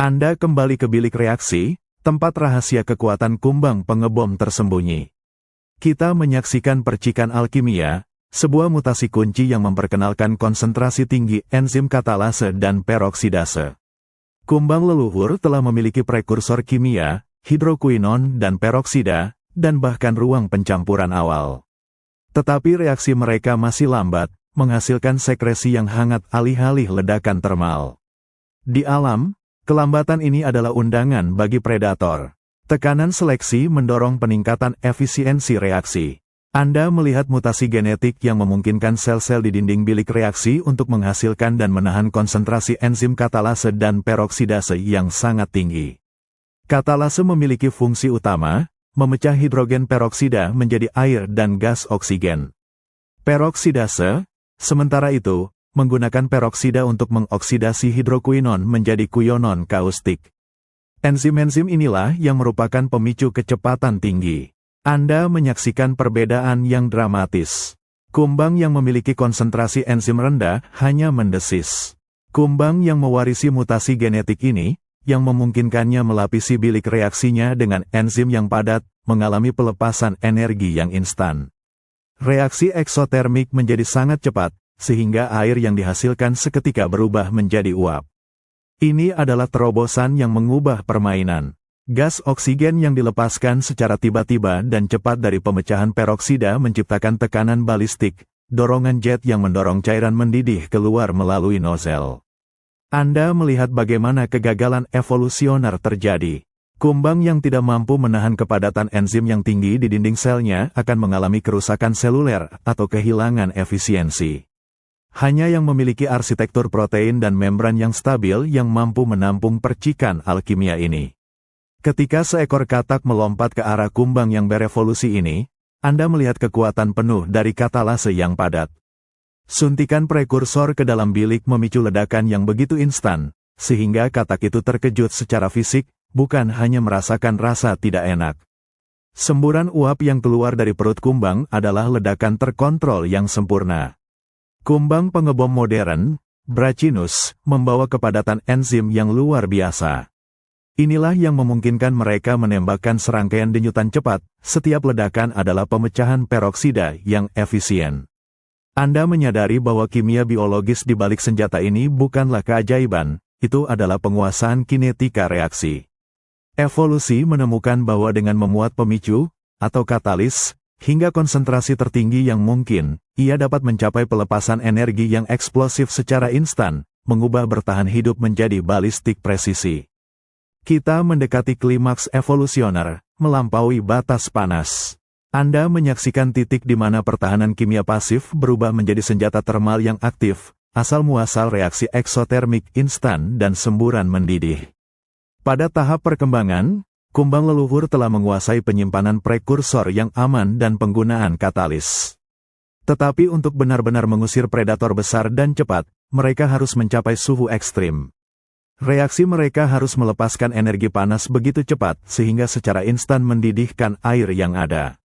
Anda kembali ke bilik reaksi, tempat rahasia kekuatan kumbang pengebom tersembunyi. Kita menyaksikan percikan alkimia, sebuah mutasi kunci yang memperkenalkan konsentrasi tinggi enzim katalase dan peroksidase. Kumbang leluhur telah memiliki prekursor kimia, hidrokuinon dan peroksida, dan bahkan ruang pencampuran awal. Tetapi reaksi mereka masih lambat, menghasilkan sekresi yang hangat alih-alih ledakan termal. Di alam, kelambatan ini adalah undangan bagi predator. Tekanan seleksi mendorong peningkatan efisiensi reaksi. Anda melihat mutasi genetik yang memungkinkan sel-sel di dinding bilik reaksi untuk menghasilkan dan menahan konsentrasi enzim katalase dan peroksidase yang sangat tinggi. Katalase memiliki fungsi utama, memecah hidrogen peroksida menjadi air dan gas oksigen. Peroksidase, sementara itu, menggunakan peroksida untuk mengoksidasi hidrokuinon menjadi kuionon kaustik. Enzim-enzim inilah yang merupakan pemicu kecepatan tinggi. Anda menyaksikan perbedaan yang dramatis. Kumbang yang memiliki konsentrasi enzim rendah hanya mendesis. Kumbang yang mewarisi mutasi genetik ini, yang memungkinkannya melapisi bilik reaksinya dengan enzim yang padat, mengalami pelepasan energi yang instan. Reaksi eksotermik menjadi sangat cepat, sehingga air yang dihasilkan seketika berubah menjadi uap. Ini adalah terobosan yang mengubah permainan. Gas oksigen yang dilepaskan secara tiba-tiba dan cepat dari pemecahan peroksida menciptakan tekanan balistik, dorongan jet yang mendorong cairan mendidih keluar melalui nozzle. Anda melihat bagaimana kegagalan evolusioner terjadi. Kumbang yang tidak mampu menahan kepadatan enzim yang tinggi di dinding selnya akan mengalami kerusakan seluler atau kehilangan efisiensi. Hanya yang memiliki arsitektur protein dan membran yang stabil yang mampu menampung percikan alkimia ini. Ketika seekor katak melompat ke arah kumbang yang berevolusi ini, Anda melihat kekuatan penuh dari katalase yang padat. Suntikan prekursor ke dalam bilik memicu ledakan yang begitu instan, sehingga katak itu terkejut secara fisik, bukan hanya merasakan rasa tidak enak. Semburan uap yang keluar dari perut kumbang adalah ledakan terkontrol yang sempurna. Kumbang pengebom modern, Brachinus, membawa kepadatan enzim yang luar biasa. Inilah yang memungkinkan mereka menembakkan serangkaian denyutan cepat, setiap ledakan adalah pemecahan peroksida yang efisien. Anda menyadari bahwa kimia biologis di balik senjata ini bukanlah keajaiban, itu adalah penguasaan kinetika reaksi. Evolusi menemukan bahwa dengan memuat pemicu, atau katalis, hingga konsentrasi tertinggi yang mungkin, ia dapat mencapai pelepasan energi yang eksplosif secara instan, mengubah bertahan hidup menjadi balistik presisi. Kita mendekati klimaks evolusioner, melampaui batas panas. Anda menyaksikan titik di mana pertahanan kimia pasif berubah menjadi senjata termal yang aktif, asal-muasal reaksi eksotermik instan dan semburan mendidih. Pada tahap perkembangan, kumbang leluhur telah menguasai penyimpanan prekursor yang aman dan penggunaan katalis. Tetapi untuk benar-benar mengusir predator besar dan cepat, mereka harus mencapai suhu ekstrim. Reaksi mereka harus melepaskan energi panas begitu cepat sehingga secara instan mendidihkan air yang ada.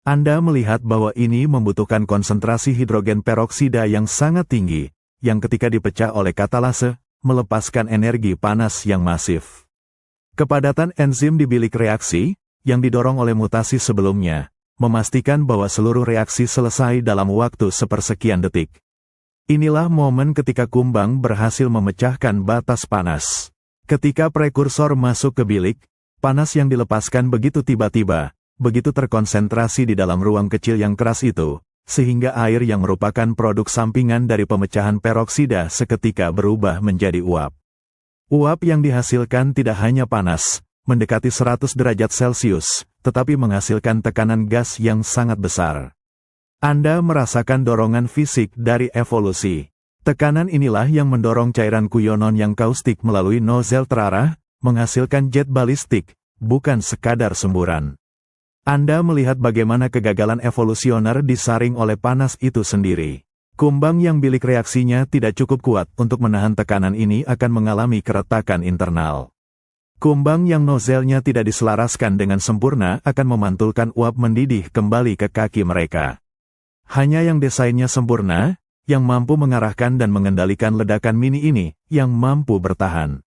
Anda melihat bahwa ini membutuhkan konsentrasi hidrogen peroksida yang sangat tinggi, yang ketika dipecah oleh katalase, melepaskan energi panas yang masif. Kepadatan enzim di bilik reaksi, yang didorong oleh mutasi sebelumnya, memastikan bahwa seluruh reaksi selesai dalam waktu sepersekian detik. Inilah momen ketika kumbang berhasil memecahkan batas panas. Ketika prekursor masuk ke bilik, panas yang dilepaskan begitu tiba-tiba, begitu terkonsentrasi di dalam ruang kecil yang keras itu, sehingga air yang merupakan produk sampingan dari pemecahan peroksida seketika berubah menjadi uap. Uap yang dihasilkan tidak hanya panas, mendekati 100 derajat Celcius, tetapi menghasilkan tekanan gas yang sangat besar. Anda merasakan dorongan fisik dari evolusi. Tekanan inilah yang mendorong cairan kuionon yang kaustik melalui nozzle terarah, menghasilkan jet balistik, bukan sekadar semburan. Anda melihat bagaimana kegagalan evolusioner disaring oleh panas itu sendiri. Kumbang yang bilik reaksinya tidak cukup kuat untuk menahan tekanan ini akan mengalami keretakan internal. Kumbang yang nozelnya tidak diselaraskan dengan sempurna akan memantulkan uap mendidih kembali ke kaki mereka. Hanya yang desainnya sempurna, yang mampu mengarahkan dan mengendalikan ledakan mini ini, yang mampu bertahan.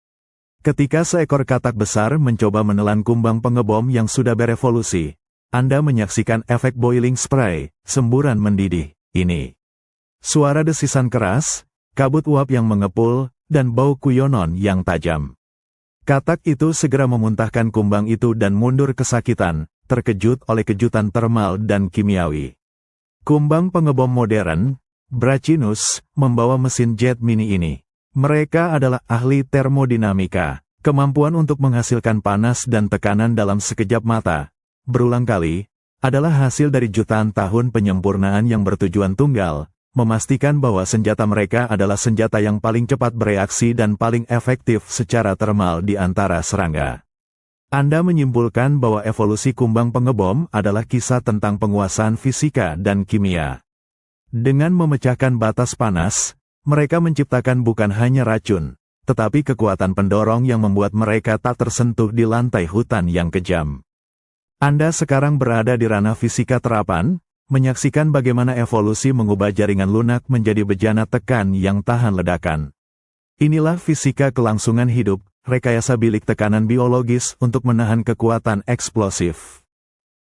Ketika seekor katak besar mencoba menelan kumbang pengebom yang sudah berevolusi, Anda menyaksikan efek boiling spray, semburan mendidih, ini. Suara desisan keras, kabut uap yang mengepul, dan bau kuyonon yang tajam. Katak itu segera memuntahkan kumbang itu dan mundur kesakitan, terkejut oleh kejutan termal dan kimiawi. Kumbang pengebom modern, Brachinus, membawa mesin jet mini ini. Mereka adalah ahli termodinamika, kemampuan untuk menghasilkan panas dan tekanan dalam sekejap mata, berulang kali, adalah hasil dari jutaan tahun penyempurnaan yang bertujuan tunggal, memastikan bahwa senjata mereka adalah senjata yang paling cepat bereaksi dan paling efektif secara termal di antara serangga. Anda menyimpulkan bahwa evolusi kumbang pengebom adalah kisah tentang penguasaan fisika dan kimia. Dengan memecahkan batas panas, mereka menciptakan bukan hanya racun, tetapi kekuatan pendorong yang membuat mereka tak tersentuh di lantai hutan yang kejam. Anda sekarang berada di ranah fisika terapan, menyaksikan bagaimana evolusi mengubah jaringan lunak menjadi bejana tekan yang tahan ledakan. Inilah fisika kelangsungan hidup, rekayasa bilik tekanan biologis untuk menahan kekuatan eksplosif.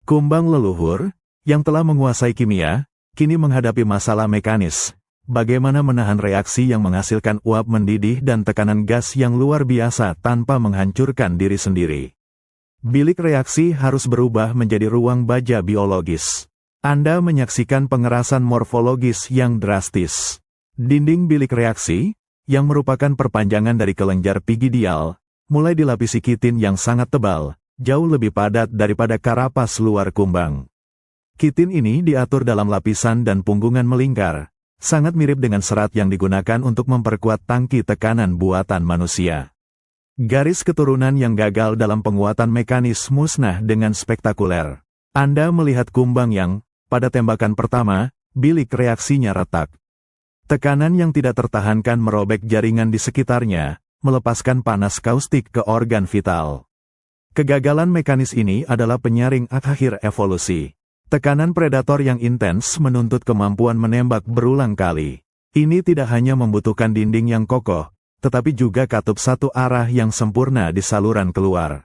Kumbang leluhur, yang telah menguasai kimia, kini menghadapi masalah mekanis. Bagaimana menahan reaksi yang menghasilkan uap mendidih dan tekanan gas yang luar biasa tanpa menghancurkan diri sendiri. Bilik reaksi harus berubah menjadi ruang baja biologis. Anda menyaksikan pengerasan morfologis yang drastis. Dinding bilik reaksi, yang merupakan perpanjangan dari kelenjar pigidial, mulai dilapisi kitin yang sangat tebal, jauh lebih padat daripada karapas luar kumbang. Kitin ini diatur dalam lapisan dan punggungan melingkar, sangat mirip dengan serat yang digunakan untuk memperkuat tangki tekanan buatan manusia. Garis keturunan yang gagal dalam penguatan mekanis musnah dengan spektakuler. Anda melihat kumbang yang, pada tembakan pertama, bilik reaksinya retak. Tekanan yang tidak tertahankan merobek jaringan di sekitarnya, melepaskan panas kaustik ke organ vital. Kegagalan mekanis ini adalah penyaring akhir evolusi. Tekanan predator yang intens menuntut kemampuan menembak berulang kali. Ini tidak hanya membutuhkan dinding yang kokoh, tetapi juga katup satu arah yang sempurna di saluran keluar.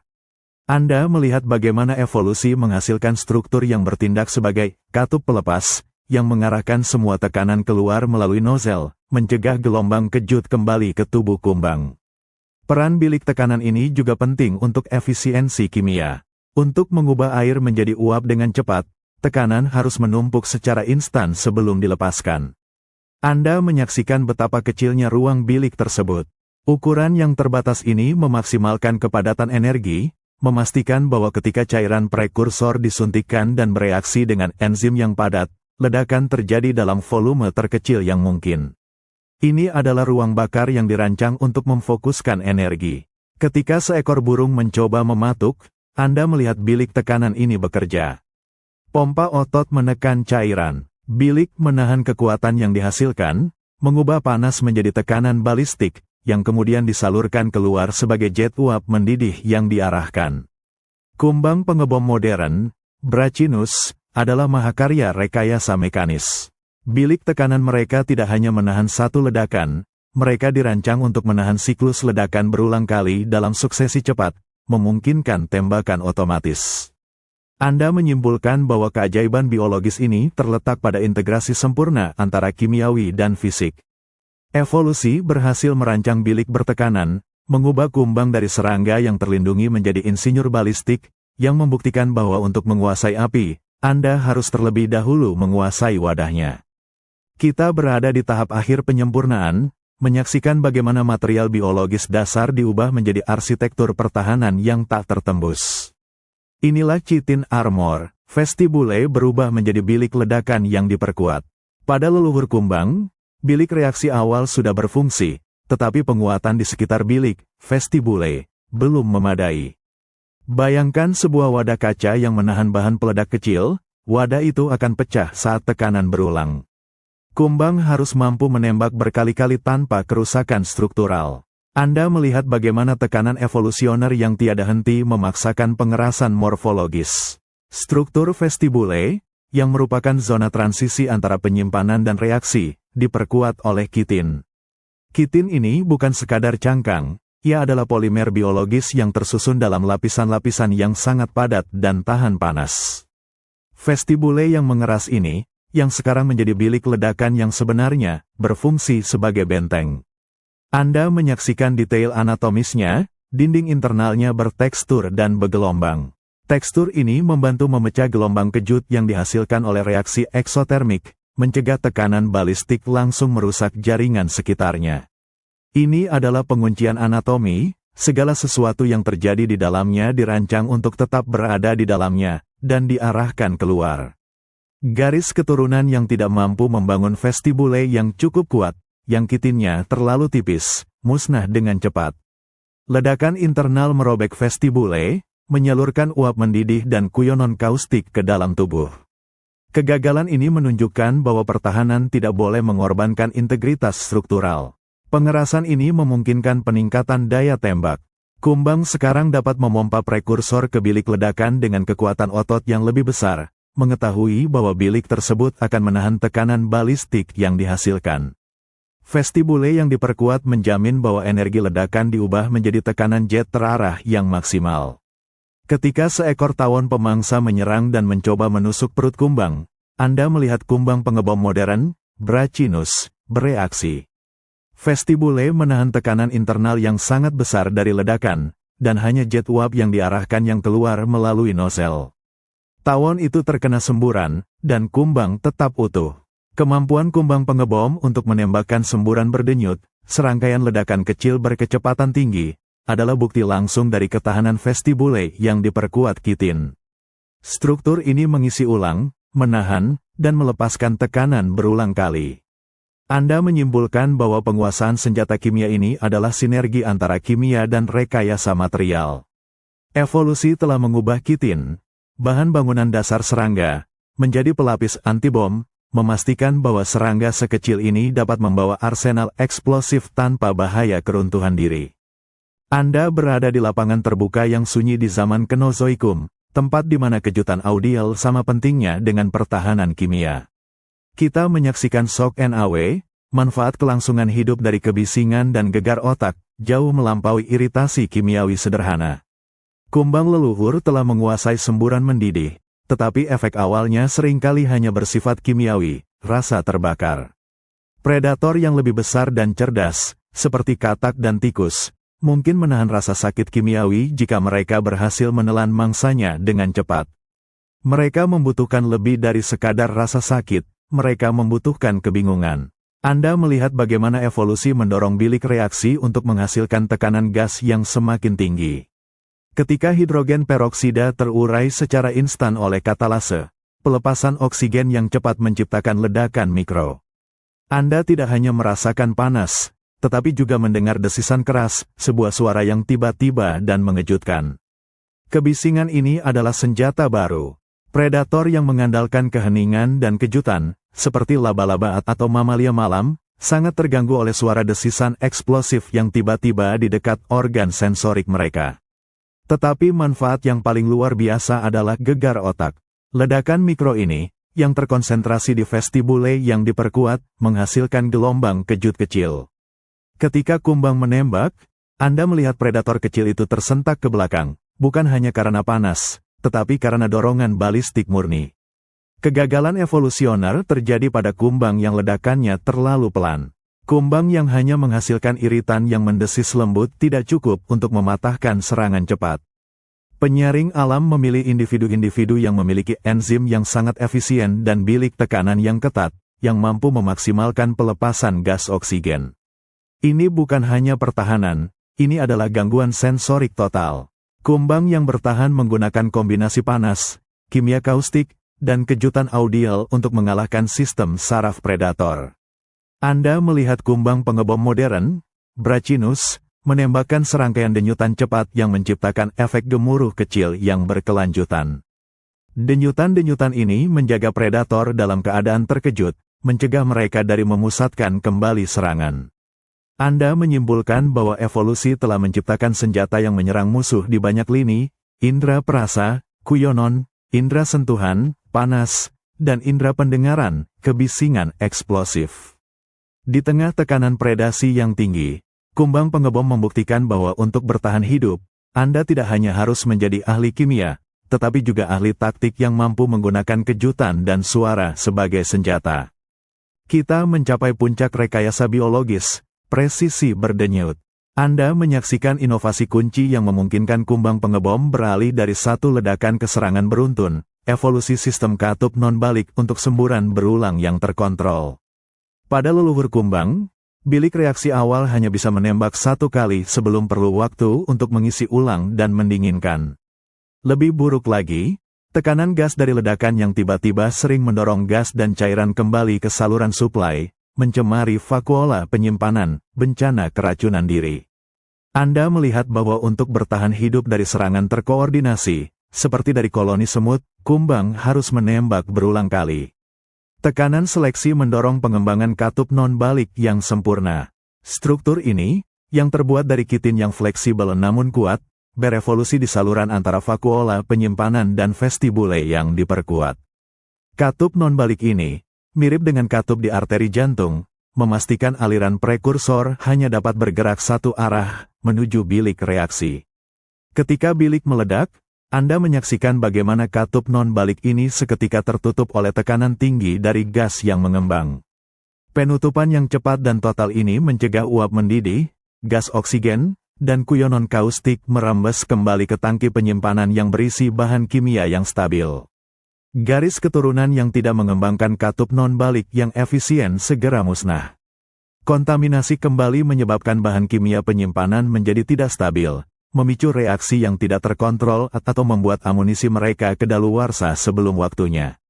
Anda melihat bagaimana evolusi menghasilkan struktur yang bertindak sebagai katup pelepas, yang mengarahkan semua tekanan keluar melalui nozzle, mencegah gelombang kejut kembali ke tubuh kumbang. Peran bilik tekanan ini juga penting untuk efisiensi kimia. Untuk mengubah air menjadi uap dengan cepat, tekanan harus menumpuk secara instan sebelum dilepaskan. Anda menyaksikan betapa kecilnya ruang bilik tersebut. Ukuran yang terbatas ini memaksimalkan kepadatan energi, memastikan bahwa ketika cairan prekursor disuntikkan dan bereaksi dengan enzim yang padat, ledakan terjadi dalam volume terkecil yang mungkin. Ini adalah ruang bakar yang dirancang untuk memfokuskan energi. Ketika seekor burung mencoba mematuk, Anda melihat bilik tekanan ini bekerja. Pompa otot menekan cairan, bilik menahan kekuatan yang dihasilkan, mengubah panas menjadi tekanan balistik, yang kemudian disalurkan keluar sebagai jet uap mendidih yang diarahkan. Kumbang pengebom modern, Brachinus, adalah mahakarya rekayasa mekanis. Bilik tekanan mereka tidak hanya menahan satu ledakan, mereka dirancang untuk menahan siklus ledakan berulang kali dalam suksesi cepat, memungkinkan tembakan otomatis. Anda menyimpulkan bahwa keajaiban biologis ini terletak pada integrasi sempurna antara kimiawi dan fisik. Evolusi berhasil merancang bilik bertekanan, mengubah kumbang dari serangga yang terlindungi menjadi insinyur balistik, yang membuktikan bahwa untuk menguasai api, Anda harus terlebih dahulu menguasai wadahnya. Kita berada di tahap akhir penyempurnaan, menyaksikan bagaimana material biologis dasar diubah menjadi arsitektur pertahanan yang tak tertembus. Inilah chitin armor, vestibule berubah menjadi bilik ledakan yang diperkuat. Pada leluhur kumbang, bilik reaksi awal sudah berfungsi, tetapi penguatan di sekitar bilik, vestibule, belum memadai. Bayangkan sebuah wadah kaca yang menahan bahan peledak kecil, wadah itu akan pecah saat tekanan berulang. Kumbang harus mampu menembak berkali-kali tanpa kerusakan struktural. Anda melihat bagaimana tekanan evolusioner yang tiada henti memaksakan pengerasan morfologis. Struktur vestibule, yang merupakan zona transisi antara penyimpanan dan reaksi, diperkuat oleh kitin. Kitin ini bukan sekadar cangkang, Ia adalah polimer biologis yang tersusun dalam lapisan-lapisan yang sangat padat dan tahan panas. Vestibule yang mengeras ini, yang sekarang menjadi bilik ledakan yang sebenarnya, berfungsi sebagai benteng. Anda menyaksikan detail anatomisnya, dinding internalnya bertekstur dan bergelombang. Tekstur ini membantu memecah gelombang kejut yang dihasilkan oleh reaksi eksotermik, mencegah tekanan balistik langsung merusak jaringan sekitarnya. Ini adalah penguncian anatomi, segala sesuatu yang terjadi di dalamnya dirancang untuk tetap berada di dalamnya, dan diarahkan keluar. Garis keturunan yang tidak mampu membangun vestibule yang cukup kuat, yang kitinnya terlalu tipis, musnah dengan cepat. Ledakan internal merobek vestibule, menyalurkan uap mendidih dan kuyonon kaustik ke dalam tubuh. Kegagalan ini menunjukkan bahwa pertahanan tidak boleh mengorbankan integritas struktural. Pengerasan ini memungkinkan peningkatan daya tembak. Kumbang sekarang dapat memompa prekursor ke bilik ledakan dengan kekuatan otot yang lebih besar, mengetahui bahwa bilik tersebut akan menahan tekanan balistik yang dihasilkan. Vestibule yang diperkuat menjamin bahwa energi ledakan diubah menjadi tekanan jet terarah yang maksimal. Ketika seekor tawon pemangsa menyerang dan mencoba menusuk perut kumbang, Anda melihat kumbang pengebom modern, Brachinus, bereaksi. Vestibule menahan tekanan internal yang sangat besar dari ledakan, dan hanya jet uap yang diarahkan yang keluar melalui nozzle. Tawon itu terkena semburan, dan kumbang tetap utuh. Kemampuan kumbang pengebom untuk menembakkan semburan berdenyut, serangkaian ledakan kecil berkecepatan tinggi, adalah bukti langsung dari ketahanan vestibule yang diperkuat kitin. Struktur ini mengisi ulang, menahan, dan melepaskan tekanan berulang kali. Anda menyimpulkan bahwa penguasaan senjata kimia ini adalah sinergi antara kimia dan rekayasa material. Evolusi telah mengubah kitin, bahan bangunan dasar serangga, menjadi pelapis antibom, memastikan bahwa serangga sekecil ini dapat membawa arsenal eksplosif tanpa bahaya keruntuhan diri. Anda berada di lapangan terbuka yang sunyi di zaman Kenozoikum, tempat di mana kejutan audial sama pentingnya dengan pertahanan kimia. Kita menyaksikan shock and awe, manfaat kelangsungan hidup dari kebisingan dan gegar otak, jauh melampaui iritasi kimiawi sederhana. Kumbang leluhur telah menguasai semburan mendidih, tetapi efek awalnya seringkali hanya bersifat kimiawi, rasa terbakar. Predator yang lebih besar dan cerdas, seperti katak dan tikus, mungkin menahan rasa sakit kimiawi jika mereka berhasil menelan mangsanya dengan cepat. Mereka membutuhkan lebih dari sekadar rasa sakit, mereka membutuhkan kebingungan. Anda melihat bagaimana evolusi mendorong bilik reaksi untuk menghasilkan tekanan gas yang semakin tinggi. Ketika hidrogen peroksida terurai secara instan oleh katalase, pelepasan oksigen yang cepat menciptakan ledakan mikro. Anda tidak hanya merasakan panas, tetapi juga mendengar desisan keras, sebuah suara yang tiba-tiba dan mengejutkan. Kebisingan ini adalah senjata baru. Predator yang mengandalkan keheningan dan kejutan, seperti laba-laba atau mamalia malam, sangat terganggu oleh suara desisan eksplosif yang tiba-tiba di dekat organ sensorik mereka. Tetapi manfaat yang paling luar biasa adalah gegar otak. Ledakan mikro ini, yang terkonsentrasi di vestibule yang diperkuat, menghasilkan gelombang kejut kecil. Ketika kumbang menembak, Anda melihat predator kecil itu tersentak ke belakang, bukan hanya karena panas, tetapi karena dorongan balistik murni. Kegagalan evolusioner terjadi pada kumbang yang ledakannya terlalu pelan. Kumbang yang hanya menghasilkan iritan yang mendesis lembut tidak cukup untuk mematahkan serangan cepat. Penyaring alam memilih individu-individu yang memiliki enzim yang sangat efisien dan bilik tekanan yang ketat, yang mampu memaksimalkan pelepasan gas oksigen. Ini bukan hanya pertahanan, ini adalah gangguan sensorik total. Kumbang yang bertahan menggunakan kombinasi panas, kimia kaustik, dan kejutan audial untuk mengalahkan sistem saraf predator. Anda melihat kumbang pengebom modern, Brachinus, menembakkan serangkaian denyutan cepat yang menciptakan efek gemuruh kecil yang berkelanjutan. Denyutan-denyutan ini menjaga predator dalam keadaan terkejut, mencegah mereka dari memusatkan kembali serangan. Anda menyimpulkan bahwa evolusi telah menciptakan senjata yang menyerang musuh di banyak lini, indera perasa, kuyonon, indera sentuhan, panas, dan indera pendengaran, kebisingan eksplosif. Di tengah tekanan predasi yang tinggi, kumbang pengebom membuktikan bahwa untuk bertahan hidup, Anda tidak hanya harus menjadi ahli kimia, tetapi juga ahli taktik yang mampu menggunakan kejutan dan suara sebagai senjata. Kita mencapai puncak rekayasa biologis, presisi berdenyut. Anda menyaksikan inovasi kunci yang memungkinkan kumbang pengebom beralih dari satu ledakan ke serangan beruntun, evolusi sistem katup non-balik untuk semburan berulang yang terkontrol. Pada leluhur kumbang, bilik reaksi awal hanya bisa menembak satu kali sebelum perlu waktu untuk mengisi ulang dan mendinginkan. Lebih buruk lagi, tekanan gas dari ledakan yang tiba-tiba sering mendorong gas dan cairan kembali ke saluran suplai, mencemari vakuola penyimpanan, bencana keracunan diri. Anda melihat bahwa untuk bertahan hidup dari serangan terkoordinasi, seperti dari koloni semut, kumbang harus menembak berulang kali. Tekanan seleksi mendorong pengembangan katup non-balik yang sempurna. Struktur ini, yang terbuat dari kitin yang fleksibel namun kuat, berevolusi di saluran antara vakuola penyimpanan dan vestibule yang diperkuat. Katup non-balik ini, mirip dengan katup di arteri jantung, memastikan aliran prekursor hanya dapat bergerak satu arah, menuju bilik reaksi. Ketika bilik meledak, Anda menyaksikan bagaimana katup non-balik ini seketika tertutup oleh tekanan tinggi dari gas yang mengembang. Penutupan yang cepat dan total ini mencegah uap mendidih, gas oksigen, dan kuyonon kaustik merembes kembali ke tangki penyimpanan yang berisi bahan kimia yang stabil. Garis keturunan yang tidak mengembangkan katup non-balik yang efisien segera musnah. Kontaminasi kembali menyebabkan bahan kimia penyimpanan menjadi tidak stabil, memicu reaksi yang tidak terkontrol atau membuat amunisi mereka kedaluarsa sebelum waktunya.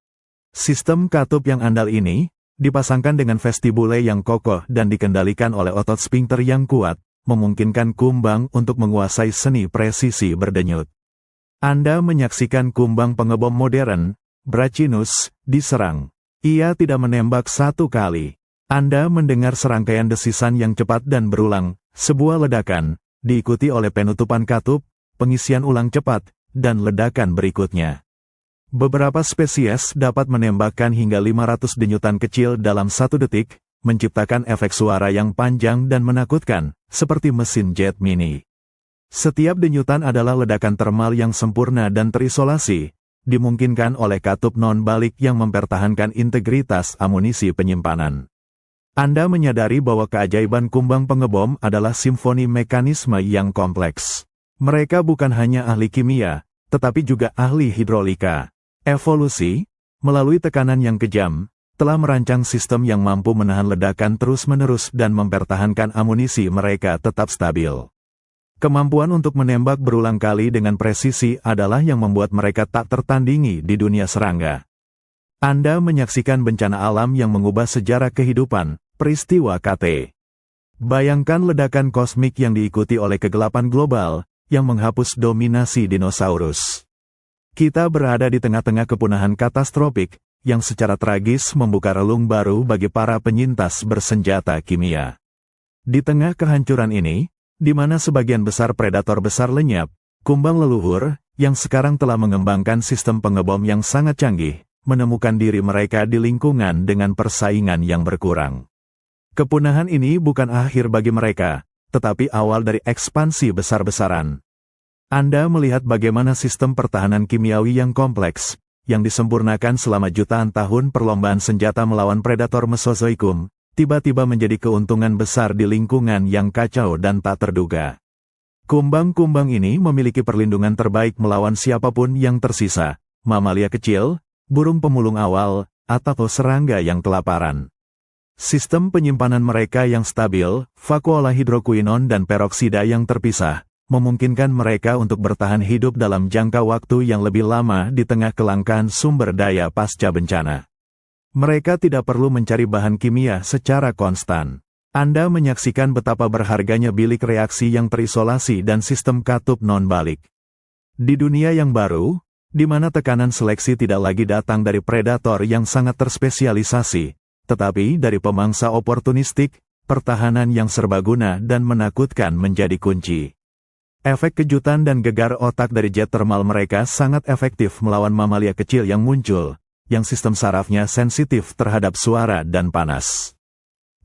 Sistem katup yang andal ini, dipasangkan dengan vestibule yang kokoh dan dikendalikan oleh otot sphincter yang kuat, memungkinkan kumbang untuk menguasai seni presisi berdenyut. Anda menyaksikan kumbang pengebom modern, Brachinus, diserang. Ia tidak menembak satu kali. Anda mendengar serangkaian desisan yang cepat dan berulang, sebuah ledakan, diikuti oleh penutupan katup, pengisian ulang cepat, dan ledakan berikutnya. Beberapa spesies dapat menembakkan hingga 500 denyutan kecil dalam 1 detik, menciptakan efek suara yang panjang dan menakutkan, seperti mesin jet mini. Setiap denyutan adalah ledakan termal yang sempurna dan terisolasi, dimungkinkan oleh katup non-balik yang mempertahankan integritas amunisi penyimpanan. Anda menyadari bahwa keajaiban kumbang pengebom adalah simfoni mekanisme yang kompleks. Mereka bukan hanya ahli kimia, tetapi juga ahli hidrolika. Evolusi, melalui tekanan yang kejam, telah merancang sistem yang mampu menahan ledakan terus-menerus dan mempertahankan amunisi mereka tetap stabil. Kemampuan untuk menembak berulang kali dengan presisi adalah yang membuat mereka tak tertandingi di dunia serangga. Anda menyaksikan bencana alam yang mengubah sejarah kehidupan, peristiwa KT. Bayangkan ledakan kosmik yang diikuti oleh kegelapan global, yang menghapus dominasi dinosaurus. Kita berada di tengah-tengah kepunahan katastropik, yang secara tragis membuka relung baru bagi para penyintas bersenjata kimia. Di tengah kehancuran ini, di mana sebagian besar predator besar lenyap, kumbang leluhur, yang sekarang telah mengembangkan sistem pengebom yang sangat canggih, menemukan diri mereka di lingkungan dengan persaingan yang berkurang. Kepunahan ini bukan akhir bagi mereka, tetapi awal dari ekspansi besar-besaran. Anda melihat bagaimana sistem pertahanan kimiawi yang kompleks, yang disempurnakan selama jutaan tahun perlombaan senjata melawan predator Mesozoikum, tiba-tiba menjadi keuntungan besar di lingkungan yang kacau dan tak terduga. Kumbang-kumbang ini memiliki perlindungan terbaik melawan siapapun yang tersisa, mamalia kecil, burung pemulung awal, atau serangga yang kelaparan. Sistem penyimpanan mereka yang stabil, vakuola hidrokuinon dan peroksida yang terpisah, memungkinkan mereka untuk bertahan hidup dalam jangka waktu yang lebih lama di tengah kelangkaan sumber daya pasca bencana. Mereka tidak perlu mencari bahan kimia secara konstan. Anda menyaksikan betapa berharganya bilik reaksi yang terisolasi dan sistem katup non-balik. Di dunia yang baru, di mana tekanan seleksi tidak lagi datang dari predator yang sangat terspesialisasi, tetapi dari pemangsa oportunistik, pertahanan yang serbaguna dan menakutkan menjadi kunci. Efek kejutan dan gegar otak dari jet termal mereka sangat efektif melawan mamalia kecil yang muncul, yang sistem sarafnya sensitif terhadap suara dan panas.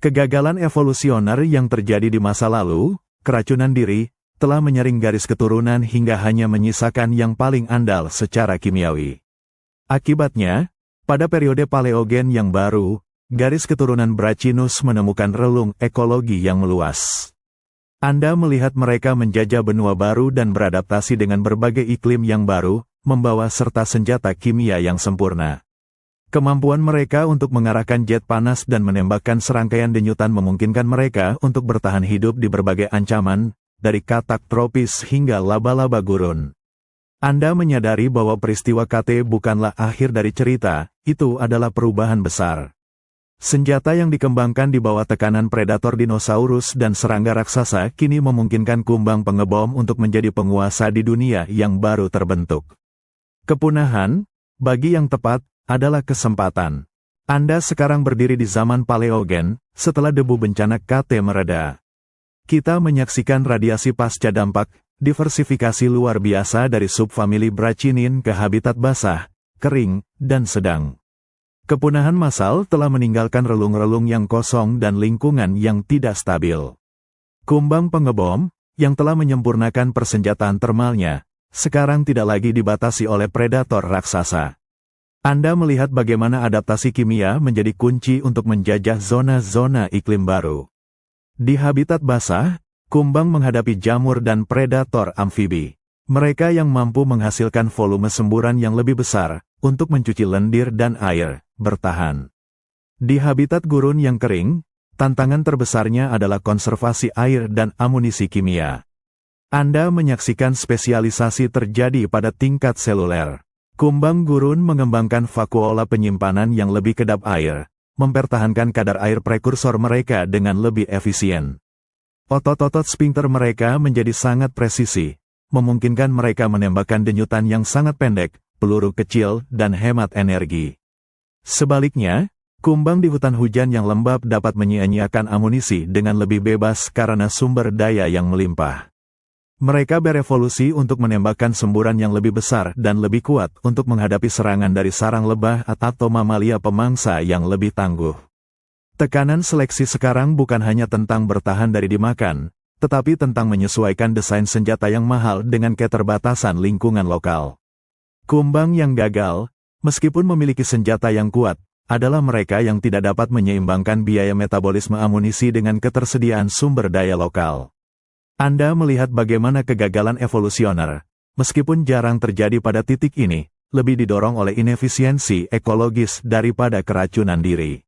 Kegagalan evolusioner yang terjadi di masa lalu, keracunan diri, telah menyaring garis keturunan hingga hanya menyisakan yang paling andal secara kimiawi. Akibatnya, pada periode Paleogen yang baru, garis keturunan Brachynos menemukan relung ekologi yang meluas. Anda melihat mereka menjajah benua baru dan beradaptasi dengan berbagai iklim yang baru, membawa serta senjata kimia yang sempurna. Kemampuan mereka untuk mengarahkan jet panas dan menembakkan serangkaian denyutan memungkinkan mereka untuk bertahan hidup di berbagai ancaman, dari katak tropis hingga laba-laba gurun. Anda menyadari bahwa peristiwa KT bukanlah akhir dari cerita, itu adalah perubahan besar. Senjata yang dikembangkan di bawah tekanan predator dinosaurus dan serangga raksasa kini memungkinkan kumbang pengebom untuk menjadi penguasa di dunia yang baru terbentuk. Kepunahan, bagi yang tepat, adalah kesempatan. Anda sekarang berdiri di zaman Paleogen, setelah debu bencana KT mereda. Kita menyaksikan radiasi pasca dampak, diversifikasi luar biasa dari subfamili Brachynin ke habitat basah, kering, dan sedang. Kepunahan massal telah meninggalkan relung-relung yang kosong dan lingkungan yang tidak stabil. Kumbang pengebom, yang telah menyempurnakan persenjataan termalnya, sekarang tidak lagi dibatasi oleh predator raksasa. Anda melihat bagaimana adaptasi kimia menjadi kunci untuk menjajah zona-zona iklim baru. Di habitat basah, kumbang menghadapi jamur dan predator amfibi. Mereka yang mampu menghasilkan volume semburan yang lebih besar, untuk mencuci lendir dan air, bertahan. Di habitat gurun yang kering, tantangan terbesarnya adalah konservasi air dan amunisi kimia. Anda menyaksikan spesialisasi terjadi pada tingkat seluler. Kumbang gurun mengembangkan vakuola penyimpanan yang lebih kedap air, mempertahankan kadar air prekursor mereka dengan lebih efisien. Otot-otot sphincter mereka menjadi sangat presisi, memungkinkan mereka menembakkan denyutan yang sangat pendek, peluru kecil, dan hemat energi. Sebaliknya, kumbang di hutan hujan yang lembab dapat menyia-nyiakan amunisi dengan lebih bebas karena sumber daya yang melimpah. Mereka berevolusi untuk menembakkan semburan yang lebih besar dan lebih kuat untuk menghadapi serangan dari sarang lebah atau mamalia pemangsa yang lebih tangguh. Tekanan seleksi sekarang bukan hanya tentang bertahan dari dimakan, tetapi tentang menyesuaikan desain senjata yang mahal dengan keterbatasan lingkungan lokal. Kumbang yang gagal, meskipun memiliki senjata yang kuat, adalah mereka yang tidak dapat menyeimbangkan biaya metabolisme amunisi dengan ketersediaan sumber daya lokal. Anda melihat bagaimana kegagalan evolusioner, meskipun jarang terjadi pada titik ini, lebih didorong oleh inefisiensi ekologis daripada keracunan diri.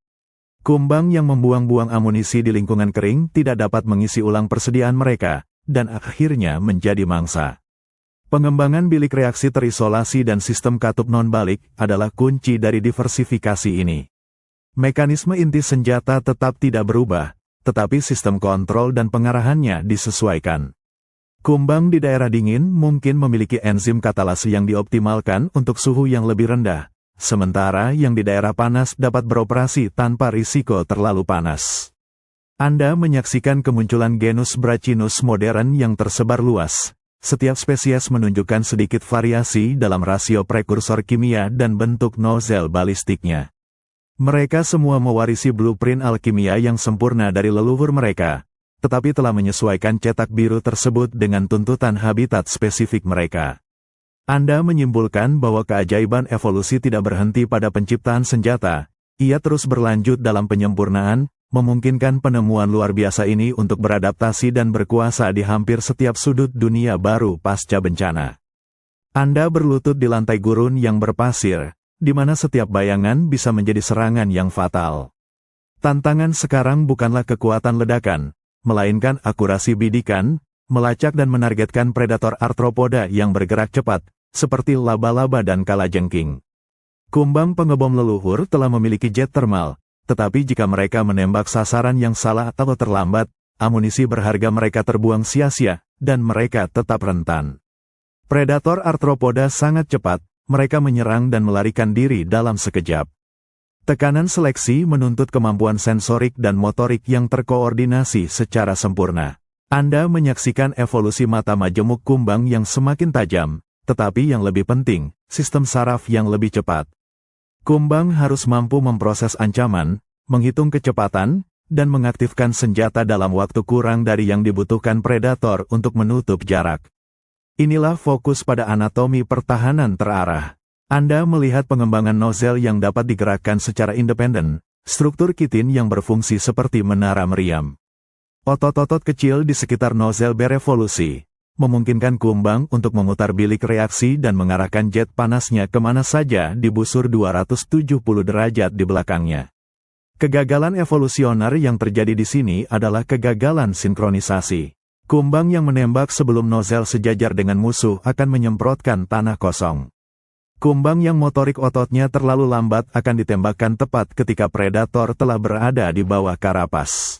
Kumbang yang membuang-buang amunisi di lingkungan kering tidak dapat mengisi ulang persediaan mereka, dan akhirnya menjadi mangsa. Pengembangan bilik reaksi terisolasi dan sistem katup non-balik adalah kunci dari diversifikasi ini. Mekanisme inti senjata tetap tidak berubah, tetapi sistem kontrol dan pengarahannya disesuaikan. Kumbang di daerah dingin mungkin memiliki enzim katalase yang dioptimalkan untuk suhu yang lebih rendah, sementara yang di daerah panas dapat beroperasi tanpa risiko terlalu panas. Anda menyaksikan kemunculan genus Brachynos modern yang tersebar luas. Setiap spesies menunjukkan sedikit variasi dalam rasio prekursor kimia dan bentuk nozel balistiknya. Mereka semua mewarisi blueprint alkimia yang sempurna dari leluhur mereka, tetapi telah menyesuaikan cetak biru tersebut dengan tuntutan habitat spesifik mereka. Anda menyimpulkan bahwa keajaiban evolusi tidak berhenti pada penciptaan senjata, ia terus berlanjut dalam penyempurnaan, memungkinkan penemuan luar biasa ini untuk beradaptasi dan berkuasa di hampir setiap sudut dunia baru pasca bencana. Anda berlutut di lantai gurun yang berpasir, di mana setiap bayangan bisa menjadi serangan yang fatal. Tantangan sekarang bukanlah kekuatan ledakan, melainkan akurasi bidikan, melacak dan menargetkan predator arthropoda yang bergerak cepat, seperti laba-laba dan kalajengking. Kumbang pengebom leluhur telah memiliki jet termal, tetapi jika mereka menembak sasaran yang salah atau terlambat, amunisi berharga mereka terbuang sia-sia, dan mereka tetap rentan. Predator arthropoda sangat cepat, mereka menyerang dan melarikan diri dalam sekejap. Tekanan seleksi menuntut kemampuan sensorik dan motorik yang terkoordinasi secara sempurna. Anda menyaksikan evolusi mata majemuk kumbang yang semakin tajam, tetapi yang lebih penting, sistem saraf yang lebih cepat. Kumbang harus mampu memproses ancaman, menghitung kecepatan, dan mengaktifkan senjata dalam waktu kurang dari yang dibutuhkan predator untuk menutup jarak. Inilah fokus pada anatomi pertahanan terarah. Anda melihat pengembangan nozzle yang dapat digerakkan secara independen, struktur kitin yang berfungsi seperti menara meriam. Otot-otot kecil di sekitar nozzle berevolusi, memungkinkan kumbang untuk memutar bilik reaksi dan mengarahkan jet panasnya kemana saja di busur 270 derajat di belakangnya. Kegagalan evolusioner yang terjadi di sini adalah kegagalan sinkronisasi. Kumbang yang menembak sebelum nozzle sejajar dengan musuh akan menyemprotkan tanah kosong. Kumbang yang motorik ototnya terlalu lambat akan ditembakkan tepat ketika predator telah berada di bawah karapas.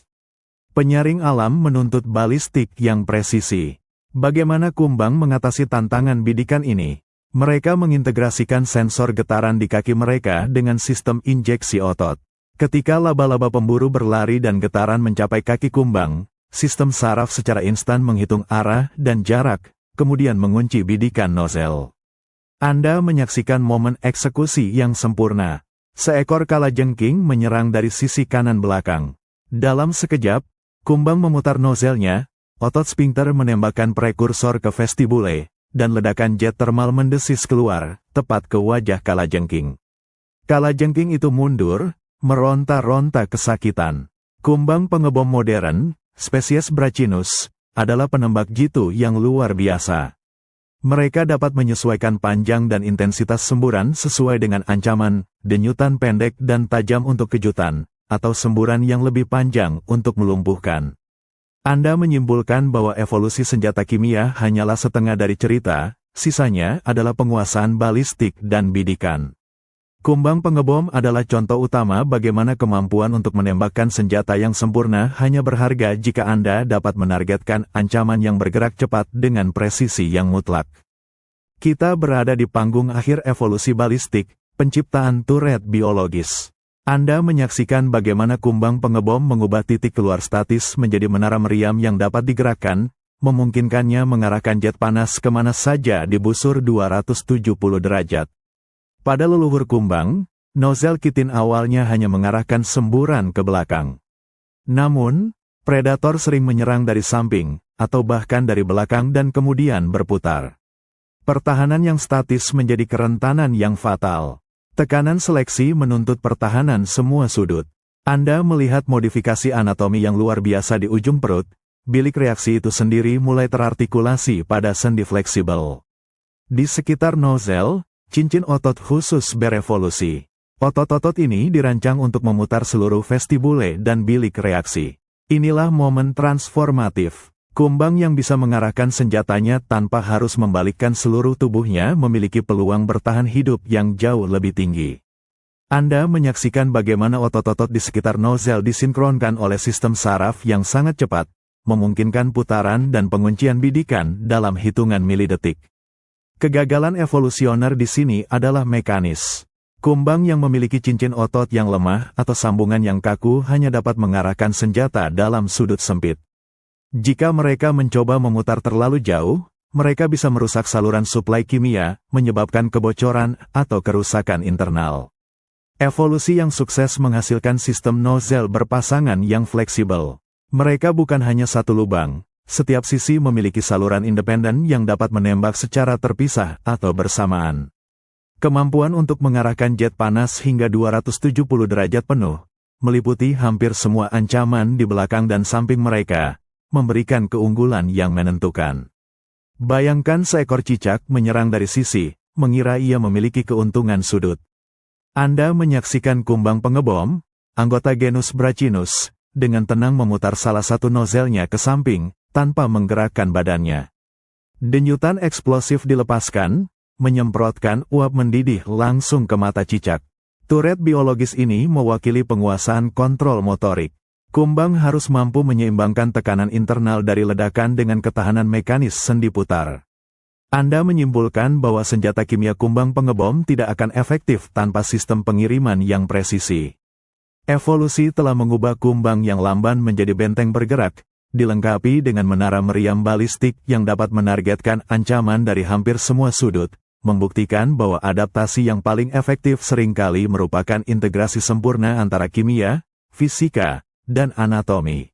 Penyaring alam menuntut balistik yang presisi. Bagaimana kumbang mengatasi tantangan bidikan ini? Mereka mengintegrasikan sensor getaran di kaki mereka dengan sistem injeksi otot. Ketika laba-laba pemburu berlari dan getaran mencapai kaki kumbang, sistem saraf secara instan menghitung arah dan jarak, kemudian mengunci bidikan nozzle. Anda menyaksikan momen eksekusi yang sempurna. Seekor kalajengking menyerang dari sisi kanan belakang. Dalam sekejap, kumbang memutar nozzle-nya, otot sphincter menembakkan prekursor ke vestibule, dan ledakan jet thermal mendesis keluar, tepat ke wajah kalajengking. Kalajengking itu mundur, meronta-ronta kesakitan. Kumbang pengebom modern, spesies Brachinus, adalah penembak jitu yang luar biasa. Mereka dapat menyesuaikan panjang dan intensitas semburan sesuai dengan ancaman, denyutan pendek dan tajam untuk kejutan, atau semburan yang lebih panjang untuk melumpuhkan. Anda menyimpulkan bahwa evolusi senjata kimia hanyalah setengah dari cerita, sisanya adalah penguasaan balistik dan bidikan. Kumbang pengebom adalah contoh utama bagaimana kemampuan untuk menembakkan senjata yang sempurna hanya berharga jika Anda dapat menargetkan ancaman yang bergerak cepat dengan presisi yang mutlak. Kita berada di panggung akhir evolusi balistik, penciptaan turret biologis. Anda menyaksikan bagaimana kumbang pengebom mengubah titik keluar statis menjadi menara meriam yang dapat digerakkan, memungkinkannya mengarahkan jet panas kemana saja di busur 270 derajat. Pada leluhur kumbang, nozzle kitin awalnya hanya mengarahkan semburan ke belakang. Namun, predator sering menyerang dari samping, atau bahkan dari belakang dan kemudian berputar. Pertahanan yang statis menjadi kerentanan yang fatal. Tekanan seleksi menuntut pertahanan semua sudut. Anda melihat modifikasi anatomi yang luar biasa di ujung perut, bilik reaksi itu sendiri mulai terartikulasi pada sendi fleksibel. Di sekitar nozzle, cincin otot khusus berevolusi. Otot-otot ini dirancang untuk memutar seluruh vestibule dan bilik reaksi. Inilah momen transformatif. Kumbang yang bisa mengarahkan senjatanya tanpa harus membalikkan seluruh tubuhnya memiliki peluang bertahan hidup yang jauh lebih tinggi. Anda menyaksikan bagaimana otot-otot di sekitar nozzle disinkronkan oleh sistem saraf yang sangat cepat, memungkinkan putaran dan penguncian bidikan dalam hitungan milidetik. Kegagalan evolusioner di sini adalah mekanis. Kumbang yang memiliki cincin otot yang lemah atau sambungan yang kaku hanya dapat mengarahkan senjata dalam sudut sempit. Jika mereka mencoba memutar terlalu jauh, mereka bisa merusak saluran suplai kimia, menyebabkan kebocoran atau kerusakan internal. Evolusi yang sukses menghasilkan sistem nozzle berpasangan yang fleksibel. Mereka bukan hanya satu lubang. Setiap sisi memiliki saluran independen yang dapat menembak secara terpisah atau bersamaan. Kemampuan untuk mengarahkan jet panas hingga 270 derajat penuh, meliputi hampir semua ancaman di belakang dan samping mereka, memberikan keunggulan yang menentukan. Bayangkan seekor cicak menyerang dari sisi, mengira ia memiliki keuntungan sudut. Anda menyaksikan kumbang pengebom, anggota genus Brachinus, dengan tenang memutar salah satu nozzle-nya ke samping, tanpa menggerakkan badannya. Denyutan eksplosif dilepaskan, menyemprotkan uap mendidih langsung ke mata cicak. Turret biologis ini mewakili penguasaan kontrol motorik. Kumbang harus mampu menyeimbangkan tekanan internal dari ledakan dengan ketahanan mekanis sendi putar. Anda menyimpulkan bahwa senjata kimia kumbang pengebom tidak akan efektif tanpa sistem pengiriman yang presisi. Evolusi telah mengubah kumbang yang lamban menjadi benteng bergerak, dilengkapi dengan menara meriam balistik yang dapat menargetkan ancaman dari hampir semua sudut, membuktikan bahwa adaptasi yang paling efektif seringkali merupakan integrasi sempurna antara kimia, fisika, dan anatomi.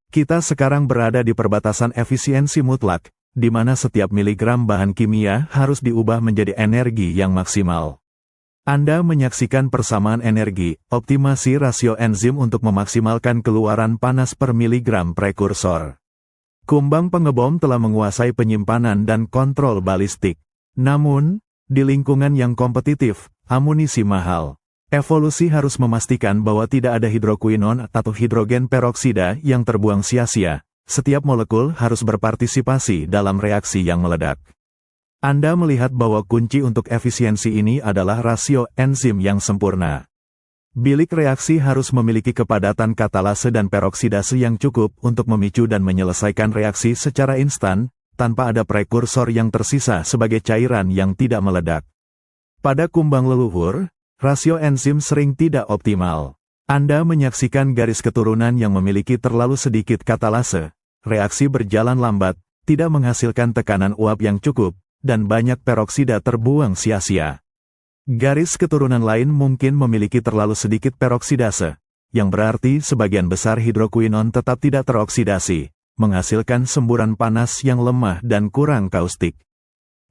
Kita sekarang berada di perbatasan efisiensi mutlak, di mana setiap miligram bahan kimia harus diubah menjadi energi yang maksimal. Anda menyaksikan persamaan energi, optimasi rasio enzim untuk memaksimalkan keluaran panas per miligram prekursor. Kumbang pengebom telah menguasai penyimpanan dan kontrol balistik. Namun, di lingkungan yang kompetitif, amunisi mahal. Evolusi harus memastikan bahwa tidak ada hidrokuinon atau hidrogen peroksida yang terbuang sia-sia. Setiap molekul harus berpartisipasi dalam reaksi yang meledak. Anda melihat bahwa kunci untuk efisiensi ini adalah rasio enzim yang sempurna. Bilik reaksi harus memiliki kepadatan katalase dan peroksidase yang cukup untuk memicu dan menyelesaikan reaksi secara instan, tanpa ada prekursor yang tersisa sebagai cairan yang tidak meledak. Pada kumbang leluhur, rasio enzim sering tidak optimal. Anda menyaksikan garis keturunan yang memiliki terlalu sedikit katalase, reaksi berjalan lambat, tidak menghasilkan tekanan uap yang cukup, dan banyak peroksida terbuang sia-sia. Garis keturunan lain mungkin memiliki terlalu sedikit peroksidase, yang berarti sebagian besar hidrokuinon tetap tidak teroksidasi, menghasilkan semburan panas yang lemah dan kurang kaustik.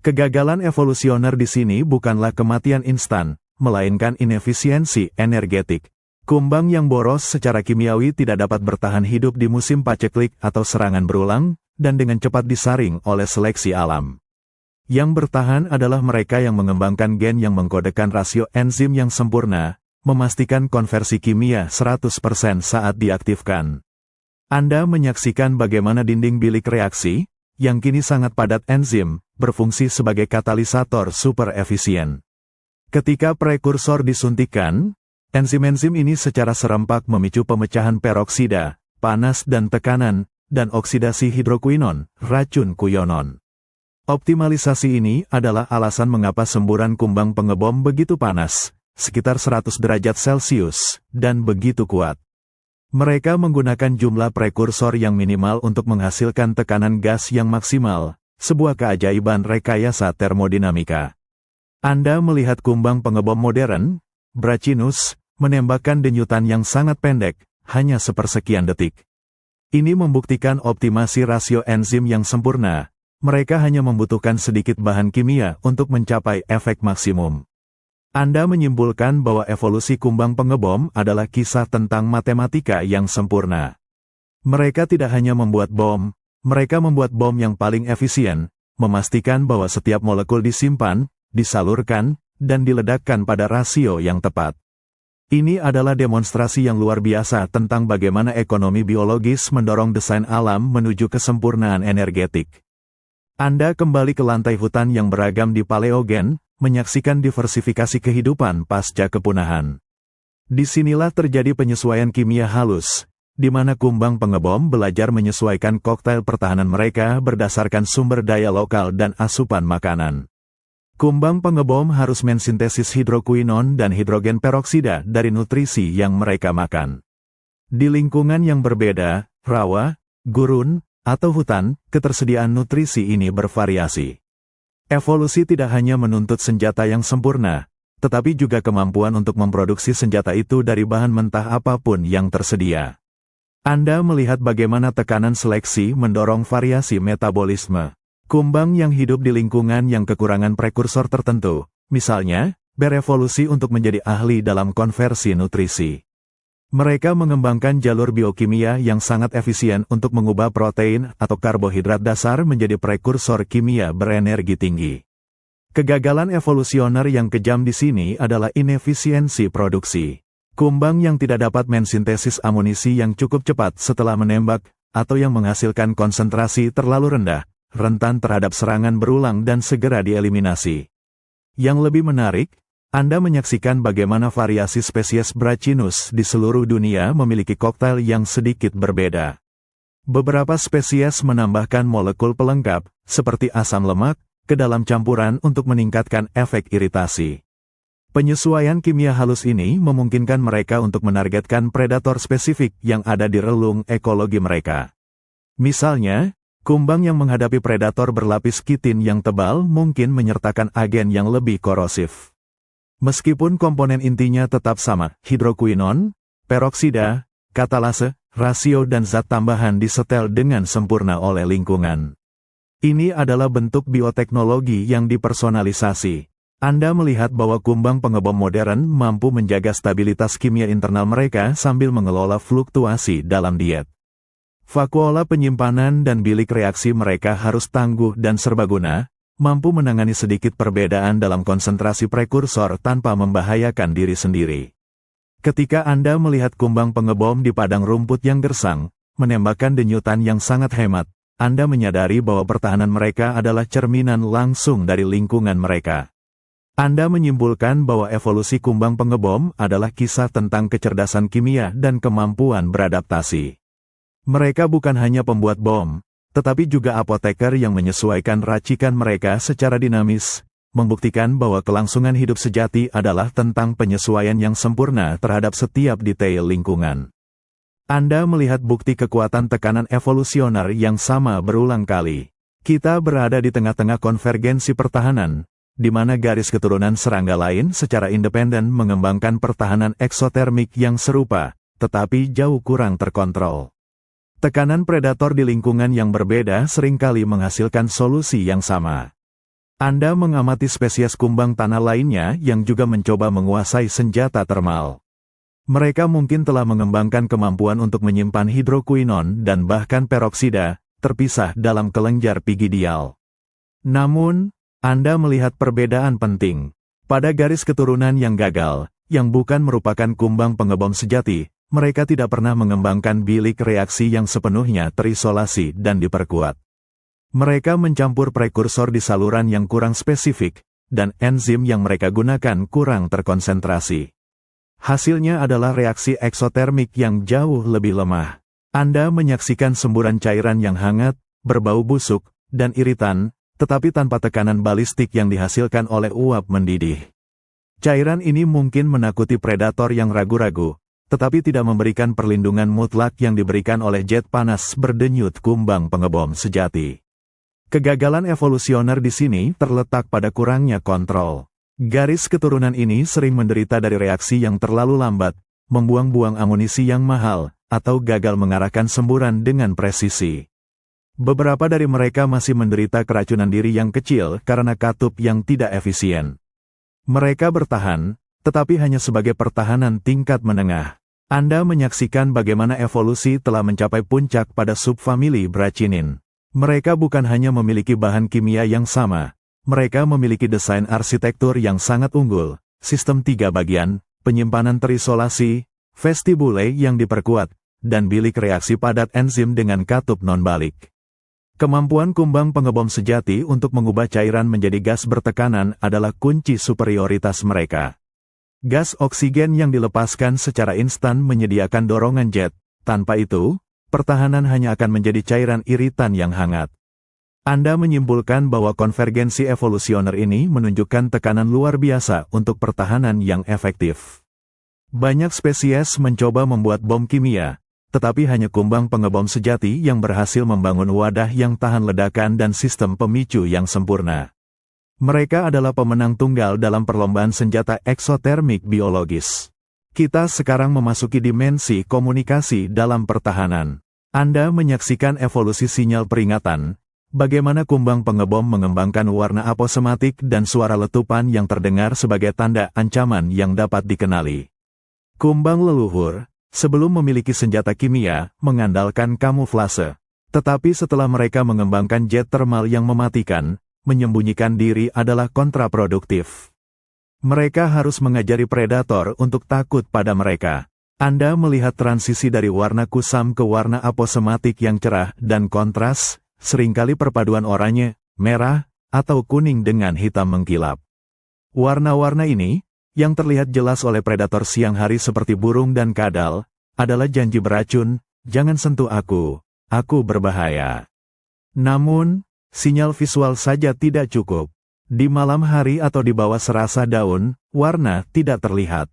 Kegagalan evolusioner di sini bukanlah kematian instan, melainkan inefisiensi energetik. Kumbang yang boros secara kimiawi tidak dapat bertahan hidup di musim paceklik atau serangan berulang, dan dengan cepat disaring oleh seleksi alam. Yang bertahan adalah mereka yang mengembangkan gen yang mengkodekan rasio enzim yang sempurna, memastikan konversi kimia 100% saat diaktifkan. Anda menyaksikan bagaimana dinding bilik reaksi, yang kini sangat padat enzim, berfungsi sebagai katalisator super efisien. Ketika prekursor disuntikkan, enzim-enzim ini secara serempak memicu pemecahan peroksida, panas dan tekanan, dan oksidasi hidrokuinon, racun kuyonon. Optimalisasi ini adalah alasan mengapa semburan kumbang pengebom begitu panas, sekitar 100 derajat Celcius, dan begitu kuat. Mereka menggunakan jumlah prekursor yang minimal untuk menghasilkan tekanan gas yang maksimal, sebuah keajaiban rekayasa termodinamika. Anda melihat kumbang pengebom modern, Bracinus, menembakkan denyutan yang sangat pendek, hanya sepersekian detik. Ini membuktikan optimasi rasio enzim yang sempurna. Mereka hanya membutuhkan sedikit bahan kimia untuk mencapai efek maksimum. Anda menyimpulkan bahwa evolusi kumbang pengebom adalah kisah tentang matematika yang sempurna. Mereka tidak hanya membuat bom, mereka membuat bom yang paling efisien, memastikan bahwa setiap molekul disimpan, disalurkan, dan diledakkan pada rasio yang tepat. Ini adalah demonstrasi yang luar biasa tentang bagaimana ekonomi biologis mendorong desain alam menuju kesempurnaan energetik. Anda kembali ke lantai hutan yang beragam di Paleogen, menyaksikan diversifikasi kehidupan pasca kepunahan. Disinilah terjadi penyesuaian kimia halus, di mana kumbang pengebom belajar menyesuaikan koktail pertahanan mereka berdasarkan sumber daya lokal dan asupan makanan. Kumbang pengebom harus mensintesis hidrokuinon dan hidrogen peroksida dari nutrisi yang mereka makan. Di lingkungan yang berbeda, rawa, gurun, atau hutan, ketersediaan nutrisi ini bervariasi. Evolusi tidak hanya menuntut senjata yang sempurna, tetapi juga kemampuan untuk memproduksi senjata itu dari bahan mentah apapun yang tersedia. Anda melihat bagaimana tekanan seleksi mendorong variasi metabolisme. Kumbang yang hidup di lingkungan yang kekurangan prekursor tertentu, misalnya, berevolusi untuk menjadi ahli dalam konversi nutrisi. Mereka mengembangkan jalur biokimia yang sangat efisien untuk mengubah protein atau karbohidrat dasar menjadi prekursor kimia berenergi tinggi. Kegagalan evolusioner yang kejam di sini adalah inefisiensi produksi. Kumbang yang tidak dapat mensintesis amunisi yang cukup cepat setelah menembak, atau yang menghasilkan konsentrasi terlalu rendah, rentan terhadap serangan berulang dan segera dieliminasi. Yang lebih menarik, Anda menyaksikan bagaimana variasi spesies Bracinus di seluruh dunia memiliki koktail yang sedikit berbeda. Beberapa spesies menambahkan molekul pelengkap, seperti asam lemak, ke dalam campuran untuk meningkatkan efek iritasi. Penyesuaian kimia halus ini memungkinkan mereka untuk menargetkan predator spesifik yang ada di relung ekologi mereka. Misalnya, kumbang yang menghadapi predator berlapis kitin yang tebal mungkin menyertakan agen yang lebih korosif. Meskipun komponen intinya tetap sama, hidrokuinon, peroksida, katalase, rasio dan zat tambahan disetel dengan sempurna oleh lingkungan. Ini adalah bentuk bioteknologi yang dipersonalisasi. Anda melihat bahwa kumbang pengebom modern mampu menjaga stabilitas kimia internal mereka sambil mengelola fluktuasi dalam diet. Vakuola penyimpanan dan bilik reaksi mereka harus tangguh dan serbaguna, mampu menangani sedikit perbedaan dalam konsentrasi prekursor tanpa membahayakan diri sendiri. Ketika Anda melihat kumbang pengebom di padang rumput yang gersang, menembakkan denyutan yang sangat hemat, Anda menyadari bahwa pertahanan mereka adalah cerminan langsung dari lingkungan mereka. Anda menyimpulkan bahwa evolusi kumbang pengebom adalah kisah tentang kecerdasan kimia dan kemampuan beradaptasi. Mereka bukan hanya pembuat bom, tetapi juga apoteker yang menyesuaikan racikan mereka secara dinamis, membuktikan bahwa kelangsungan hidup sejati adalah tentang penyesuaian yang sempurna terhadap setiap detail lingkungan. Anda melihat bukti kekuatan tekanan evolusioner yang sama berulang kali. Kita berada di tengah-tengah konvergensi pertahanan, di mana garis keturunan serangga lain secara independen mengembangkan pertahanan eksotermik yang serupa, tetapi jauh kurang terkontrol. Tekanan predator di lingkungan yang berbeda seringkali menghasilkan solusi yang sama. Anda mengamati spesies kumbang tanah lainnya yang juga mencoba menguasai senjata termal. Mereka mungkin telah mengembangkan kemampuan untuk menyimpan hidrokuinon dan bahkan peroksida, terpisah dalam kelenjar pigidial. Namun, Anda melihat perbedaan penting. Pada garis keturunan yang gagal, yang bukan merupakan kumbang pengebom sejati, mereka tidak pernah mengembangkan bilik reaksi yang sepenuhnya terisolasi dan diperkuat. Mereka mencampur prekursor di saluran yang kurang spesifik, dan enzim yang mereka gunakan kurang terkonsentrasi. Hasilnya adalah reaksi eksotermik yang jauh lebih lemah. Anda menyaksikan semburan cairan yang hangat, berbau busuk, dan iritan, tetapi tanpa tekanan balistik yang dihasilkan oleh uap mendidih. Cairan ini mungkin menakuti predator yang ragu-ragu, tetapi tidak memberikan perlindungan mutlak yang diberikan oleh jet panas berdenyut kumbang pengebom sejati. Kegagalan evolusioner di sini terletak pada kurangnya kontrol. Garis keturunan ini sering menderita dari reaksi yang terlalu lambat, membuang-buang amunisi yang mahal, atau gagal mengarahkan semburan dengan presisi. Beberapa dari mereka masih menderita keracunan diri yang kecil karena katup yang tidak efisien. Mereka bertahan, tetapi hanya sebagai pertahanan tingkat menengah. Anda menyaksikan bagaimana evolusi telah mencapai puncak pada subfamili Brachynin. Mereka bukan hanya memiliki bahan kimia yang sama, mereka memiliki desain arsitektur yang sangat unggul, sistem 3 bagian, penyimpanan terisolasi, vestibule yang diperkuat, dan bilik reaksi padat enzim dengan katup non-balik. Kemampuan kumbang pengebom sejati untuk mengubah cairan menjadi gas bertekanan adalah kunci superioritas mereka. Gas oksigen yang dilepaskan secara instan menyediakan dorongan jet, tanpa itu, pertahanan hanya akan menjadi cairan iritan yang hangat. Anda menyimpulkan bahwa konvergensi evolusioner ini menunjukkan tekanan luar biasa untuk pertahanan yang efektif. Banyak spesies mencoba membuat bom kimia, tetapi hanya kumbang pengebom sejati yang berhasil membangun wadah yang tahan ledakan dan sistem pemicu yang sempurna. Mereka adalah pemenang tunggal dalam perlombaan senjata eksotermik biologis. Kita sekarang memasuki dimensi komunikasi dalam pertahanan. Anda menyaksikan evolusi sinyal peringatan, bagaimana kumbang pengebom mengembangkan warna aposematik dan suara letupan yang terdengar sebagai tanda ancaman yang dapat dikenali. Kumbang leluhur, sebelum memiliki senjata kimia, mengandalkan kamuflase. Tetapi setelah mereka mengembangkan jet termal yang mematikan, menyembunyikan diri adalah kontraproduktif. Mereka harus mengajari predator untuk takut pada mereka. Anda melihat transisi dari warna kusam ke warna aposematik yang cerah dan kontras, seringkali perpaduan oranye, merah, atau kuning dengan hitam mengkilap. Warna-warna ini, yang terlihat jelas oleh predator siang hari seperti burung dan kadal, adalah janji beracun, jangan sentuh aku berbahaya. Namun, sinyal visual saja tidak cukup. Di malam hari atau di bawah serasa daun, warna tidak terlihat.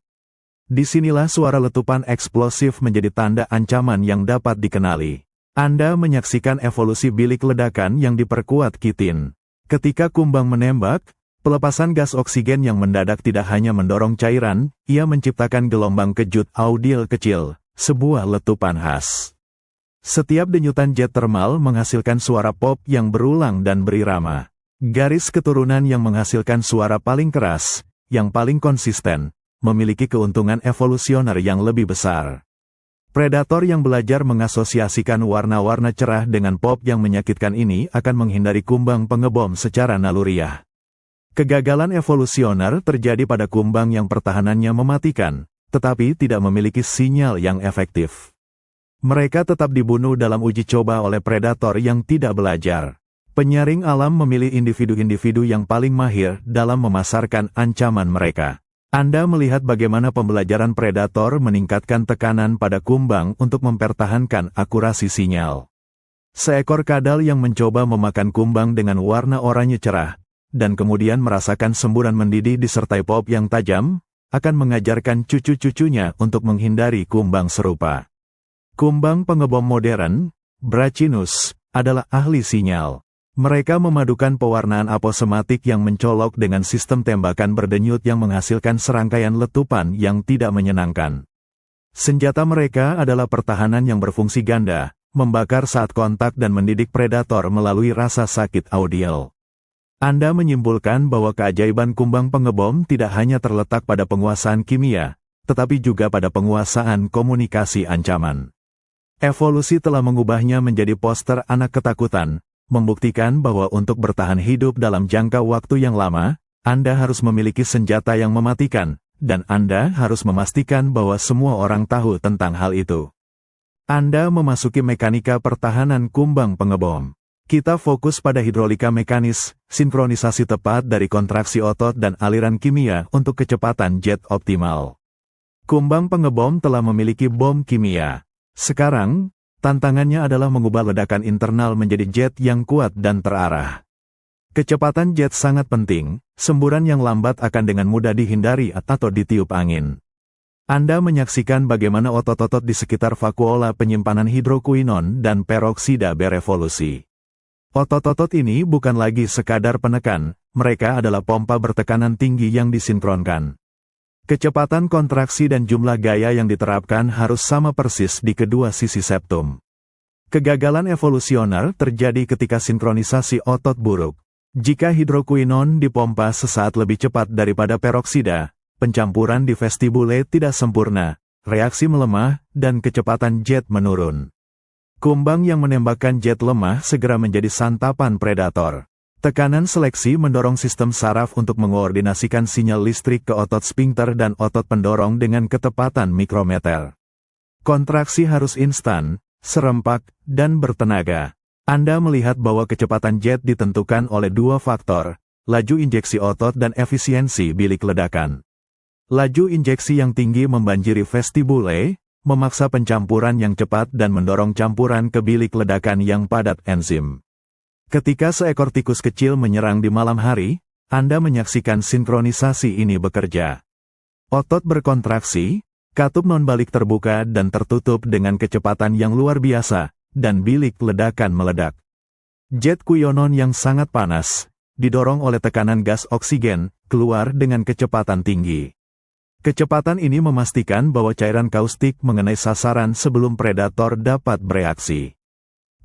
Disinilah suara letupan eksplosif menjadi tanda ancaman yang dapat dikenali. Anda menyaksikan evolusi bilik ledakan yang diperkuat kitin. Ketika kumbang menembak, pelepasan gas oksigen yang mendadak tidak hanya mendorong cairan, ia menciptakan gelombang kejut audil kecil, sebuah letupan khas. Setiap denyutan jet termal menghasilkan suara pop yang berulang dan berirama. Garis keturunan yang menghasilkan suara paling keras, yang paling konsisten, memiliki keuntungan evolusioner yang lebih besar. Predator yang belajar mengasosiasikan warna-warna cerah dengan pop yang menyakitkan ini akan menghindari kumbang pengebom secara naluriah. Kegagalan evolusioner terjadi pada kumbang yang pertahanannya mematikan, tetapi tidak memiliki sinyal yang efektif. Mereka tetap dibunuh dalam uji coba oleh predator yang tidak belajar. Penyaring alam memilih individu-individu yang paling mahir dalam memasarkan ancaman mereka. Anda melihat bagaimana pembelajaran predator meningkatkan tekanan pada kumbang untuk mempertahankan akurasi sinyal. Seekor kadal yang mencoba memakan kumbang dengan warna oranye cerah, dan kemudian merasakan semburan mendidih disertai pop yang tajam, akan mengajarkan cucu-cucunya untuk menghindari kumbang serupa. Kumbang pengebom modern, Brachyurus, adalah ahli sinyal. Mereka memadukan pewarnaan aposematik yang mencolok dengan sistem tembakan berdenyut yang menghasilkan serangkaian letupan yang tidak menyenangkan. Senjata mereka adalah pertahanan yang berfungsi ganda, membakar saat kontak dan mendidik predator melalui rasa sakit audial. Anda menyimpulkan bahwa keajaiban kumbang pengebom tidak hanya terletak pada penguasaan kimia, tetapi juga pada penguasaan komunikasi ancaman. Evolusi telah mengubahnya menjadi poster anak ketakutan, membuktikan bahwa untuk bertahan hidup dalam jangka waktu yang lama, Anda harus memiliki senjata yang mematikan, dan Anda harus memastikan bahwa semua orang tahu tentang hal itu. Anda memasuki mekanika pertahanan kumbang pengebom. Kita fokus pada hidrolika mekanis, sinkronisasi tepat dari kontraksi otot dan aliran kimia untuk kecepatan jet optimal. Kumbang pengebom telah memiliki bom kimia. Sekarang, tantangannya adalah mengubah ledakan internal menjadi jet yang kuat dan terarah. Kecepatan jet sangat penting, semburan yang lambat akan dengan mudah dihindari atau ditiup angin. Anda menyaksikan bagaimana otot-otot di sekitar vakuola penyimpanan hidrokuinon dan peroksida berevolusi. Otot-otot ini bukan lagi sekadar penekan, mereka adalah pompa bertekanan tinggi yang disinkronkan. Kecepatan kontraksi dan jumlah gaya yang diterapkan harus sama persis di kedua sisi septum. Kegagalan evolusioner terjadi ketika sinkronisasi otot buruk. Jika hidrokuinon dipompa sesaat lebih cepat daripada peroksida, pencampuran di vestibule tidak sempurna, reaksi melemah, dan kecepatan jet menurun. Kumbang yang menembakkan jet lemah segera menjadi santapan predator. Tekanan seleksi mendorong sistem saraf untuk mengoordinasikan sinyal listrik ke otot sphinkter dan otot pendorong dengan ketepatan mikrometer. Kontraksi harus instan, serempak, dan bertenaga. Anda melihat bahwa kecepatan jet ditentukan oleh dua faktor, laju injeksi otot dan efisiensi bilik ledakan. Laju injeksi yang tinggi membanjiri vestibule, memaksa pencampuran yang cepat dan mendorong campuran ke bilik ledakan yang padat enzim. Ketika seekor tikus kecil menyerang di malam hari, Anda menyaksikan sinkronisasi ini bekerja. Otot berkontraksi, katup non-balik terbuka dan tertutup dengan kecepatan yang luar biasa, dan bilik ledakan meledak. Jet kuionon yang sangat panas, didorong oleh tekanan gas oksigen, keluar dengan kecepatan tinggi. Kecepatan ini memastikan bahwa cairan kaustik mengenai sasaran sebelum predator dapat bereaksi.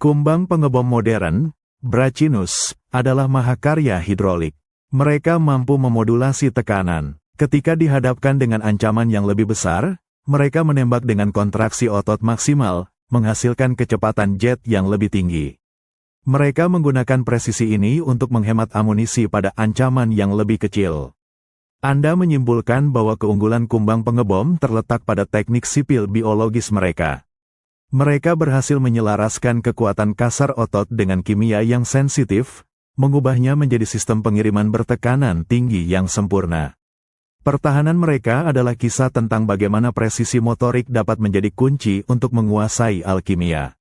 Kumbang pengebom modern, Brachyurus, adalah mahakarya hidrolik. Mereka mampu memodulasi tekanan. Ketika dihadapkan dengan ancaman yang lebih besar, mereka menembak dengan kontraksi otot maksimal, menghasilkan kecepatan jet yang lebih tinggi. Mereka menggunakan presisi ini untuk menghemat amunisi pada ancaman yang lebih kecil. Anda menyimpulkan bahwa keunggulan kumbang pengebom terletak pada teknik sipil biologis mereka. Mereka berhasil menyelaraskan kekuatan kasar otot dengan kimia yang sensitif, mengubahnya menjadi sistem pengiriman bertekanan tinggi yang sempurna. Pertahanan mereka adalah kisah tentang bagaimana presisi motorik dapat menjadi kunci untuk menguasai alkimia.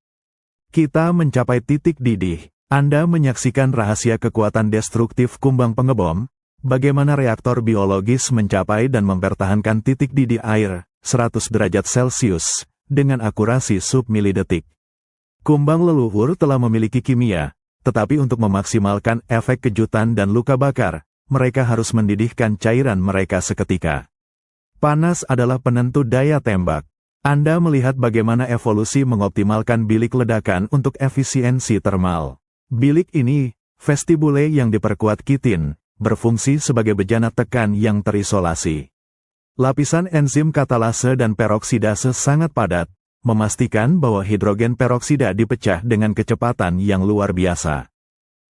Kita mencapai titik didih. Anda menyaksikan rahasia kekuatan destruktif kumbang pengebom, bagaimana reaktor biologis mencapai dan mempertahankan titik didih air, 100 derajat Celcius, dengan akurasi sub-milidetik. Kumbang leluhur telah memiliki kimia, tetapi untuk memaksimalkan efek kejutan dan luka bakar, mereka harus mendidihkan cairan mereka seketika. Panas adalah penentu daya tembak. Anda melihat bagaimana evolusi mengoptimalkan bilik ledakan untuk efisiensi termal. Bilik ini, vestibule yang diperkuat kitin, berfungsi sebagai bejana tekan yang terisolasi. Lapisan enzim katalase dan peroksidase sangat padat, memastikan bahwa hidrogen peroksida dipecah dengan kecepatan yang luar biasa.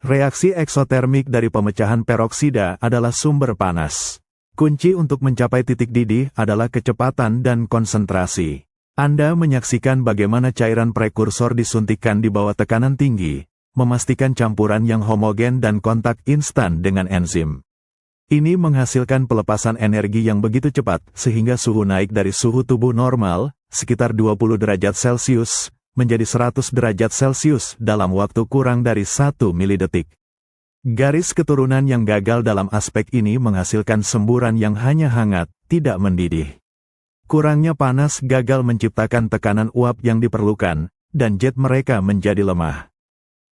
Reaksi eksotermik dari pemecahan peroksida adalah sumber panas. Kunci untuk mencapai titik didih adalah kecepatan dan konsentrasi. Anda menyaksikan bagaimana cairan prekursor disuntikkan di bawah tekanan tinggi, memastikan campuran yang homogen dan kontak instan dengan enzim. Ini menghasilkan pelepasan energi yang begitu cepat sehingga suhu naik dari suhu tubuh normal, sekitar 20 derajat Celcius, menjadi 100 derajat Celcius dalam waktu kurang dari 1 milidetik. Garis keturunan yang gagal dalam aspek ini menghasilkan semburan yang hanya hangat, tidak mendidih. Kurangnya panas gagal menciptakan tekanan uap yang diperlukan, dan jet mereka menjadi lemah.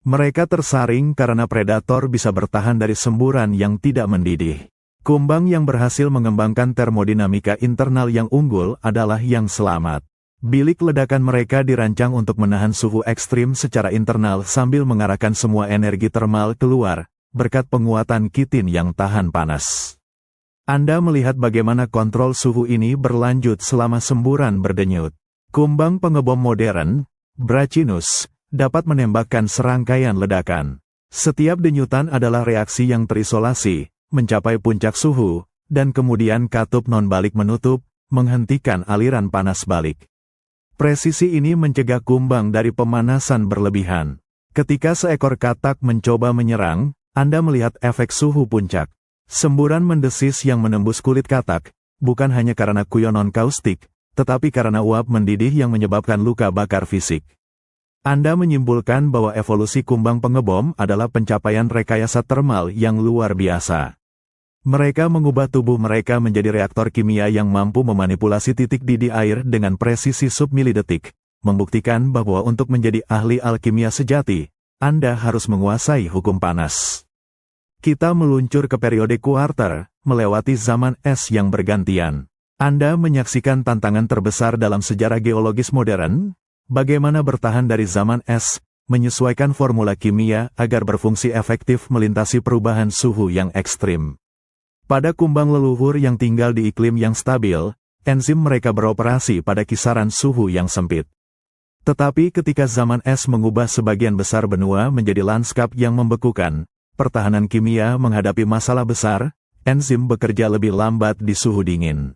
Mereka tersaring karena predator bisa bertahan dari semburan yang tidak mendidih. Kumbang yang berhasil mengembangkan termodinamika internal yang unggul adalah yang selamat. Bilik ledakan mereka dirancang untuk menahan suhu ekstrim secara internal sambil mengarahkan semua energi termal keluar, berkat penguatan kitin yang tahan panas. Anda melihat bagaimana kontrol suhu ini berlanjut selama semburan berdenyut. Kumbang pengebom modern, Brachinus, dapat menembakkan serangkaian ledakan. Setiap denyutan adalah reaksi yang terisolasi, mencapai puncak suhu, dan kemudian katup non-balik menutup, menghentikan aliran panas balik. Presisi ini mencegah kumbang dari pemanasan berlebihan. Ketika seekor katak mencoba menyerang, Anda melihat efek suhu puncak. Semburan mendesis yang menembus kulit katak, bukan hanya karena kuyonon kaustik, tetapi karena uap mendidih yang menyebabkan luka bakar fisik. Anda menyimpulkan bahwa evolusi kumbang pengebom adalah pencapaian rekayasa termal yang luar biasa. Mereka mengubah tubuh mereka menjadi reaktor kimia yang mampu memanipulasi titik didih air dengan presisi submilidetik, membuktikan bahwa untuk menjadi ahli alkimia sejati, Anda harus menguasai hukum panas. Kita meluncur ke periode kuarter, melewati zaman es yang bergantian. Anda menyaksikan tantangan terbesar dalam sejarah geologis modern, bagaimana bertahan dari zaman es, menyesuaikan formula kimia agar berfungsi efektif melintasi perubahan suhu yang ekstrim. Pada kumbang leluhur yang tinggal di iklim yang stabil, enzim mereka beroperasi pada kisaran suhu yang sempit. Tetapi ketika zaman es mengubah sebagian besar benua menjadi lanskap yang membekukan, pertahanan kimia menghadapi masalah besar, enzim bekerja lebih lambat di suhu dingin.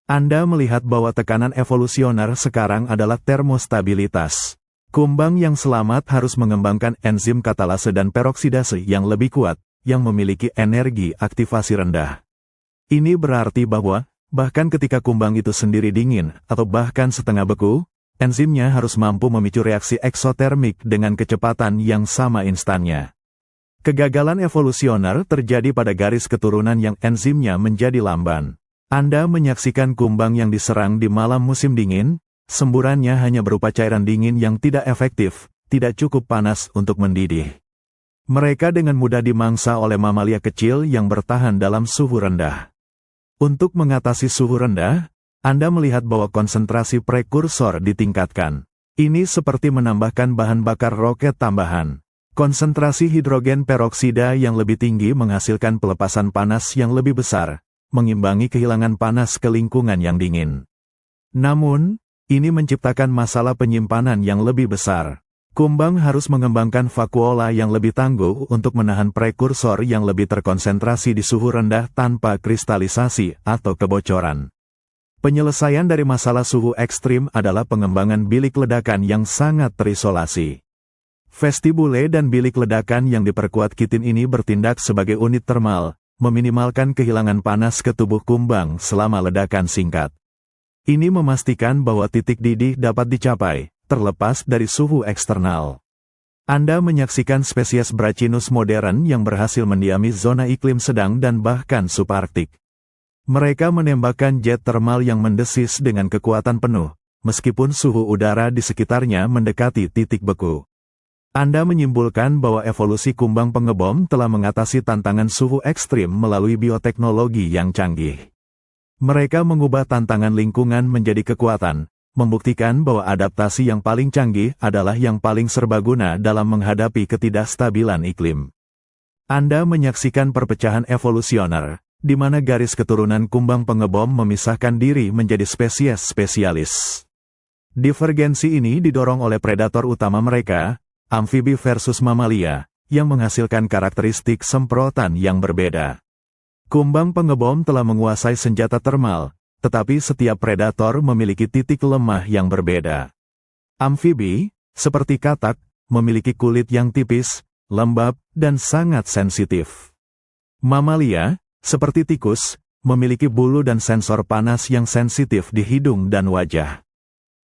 Anda melihat bahwa tekanan evolusioner sekarang adalah termostabilitas. Kumbang yang selamat harus mengembangkan enzim katalase dan peroksidase yang lebih kuat, yang memiliki energi aktivasi rendah. Ini berarti bahwa, bahkan ketika kumbang itu sendiri dingin, atau bahkan setengah beku, enzimnya harus mampu memicu reaksi eksotermik dengan kecepatan yang sama instannya. Kegagalan evolusioner terjadi pada garis keturunan yang enzimnya menjadi lamban. Anda menyaksikan kumbang yang diserang di malam musim dingin, semburannya hanya berupa cairan dingin yang tidak efektif, tidak cukup panas untuk mendidih. Mereka dengan mudah dimangsa oleh mamalia kecil yang bertahan dalam suhu rendah. Untuk mengatasi suhu rendah, Anda melihat bahwa konsentrasi prekursor ditingkatkan. Ini seperti menambahkan bahan bakar roket tambahan. Konsentrasi hidrogen peroksida yang lebih tinggi menghasilkan pelepasan panas yang lebih besar, mengimbangi kehilangan panas ke lingkungan yang dingin. Namun, ini menciptakan masalah penyimpanan yang lebih besar. Kumbang harus mengembangkan vakuola yang lebih tangguh untuk menahan prekursor yang lebih terkonsentrasi di suhu rendah tanpa kristalisasi atau kebocoran. Penyelesaian dari masalah suhu ekstrim adalah pengembangan bilik ledakan yang sangat terisolasi. Vestibule dan bilik ledakan yang diperkuat kitin ini bertindak sebagai unit termal, meminimalkan kehilangan panas ke tubuh kumbang selama ledakan singkat. Ini memastikan bahwa titik didih dapat dicapai, terlepas dari suhu eksternal. Anda menyaksikan spesies Brachinus modern yang berhasil mendiami zona iklim sedang dan bahkan subarktik. Mereka menembakkan jet termal yang mendesis dengan kekuatan penuh, meskipun suhu udara di sekitarnya mendekati titik beku. Anda menyimpulkan bahwa evolusi kumbang pengebom telah mengatasi tantangan suhu ekstrim melalui bioteknologi yang canggih. Mereka mengubah tantangan lingkungan menjadi kekuatan, membuktikan bahwa adaptasi yang paling canggih adalah yang paling serbaguna dalam menghadapi ketidakstabilan iklim. Anda menyaksikan perpecahan evolusioner, di mana garis keturunan kumbang pengebom memisahkan diri menjadi spesies spesialis. Divergensi ini didorong oleh predator utama mereka, amfibi versus mamalia, yang menghasilkan karakteristik semprotan yang berbeda. Kumbang pengebom telah menguasai senjata termal, tetapi setiap predator memiliki titik lemah yang berbeda. Amfibi, seperti katak, memiliki kulit yang tipis, lembab, dan sangat sensitif. Mamalia, seperti tikus, memiliki bulu dan sensor panas yang sensitif di hidung dan wajah.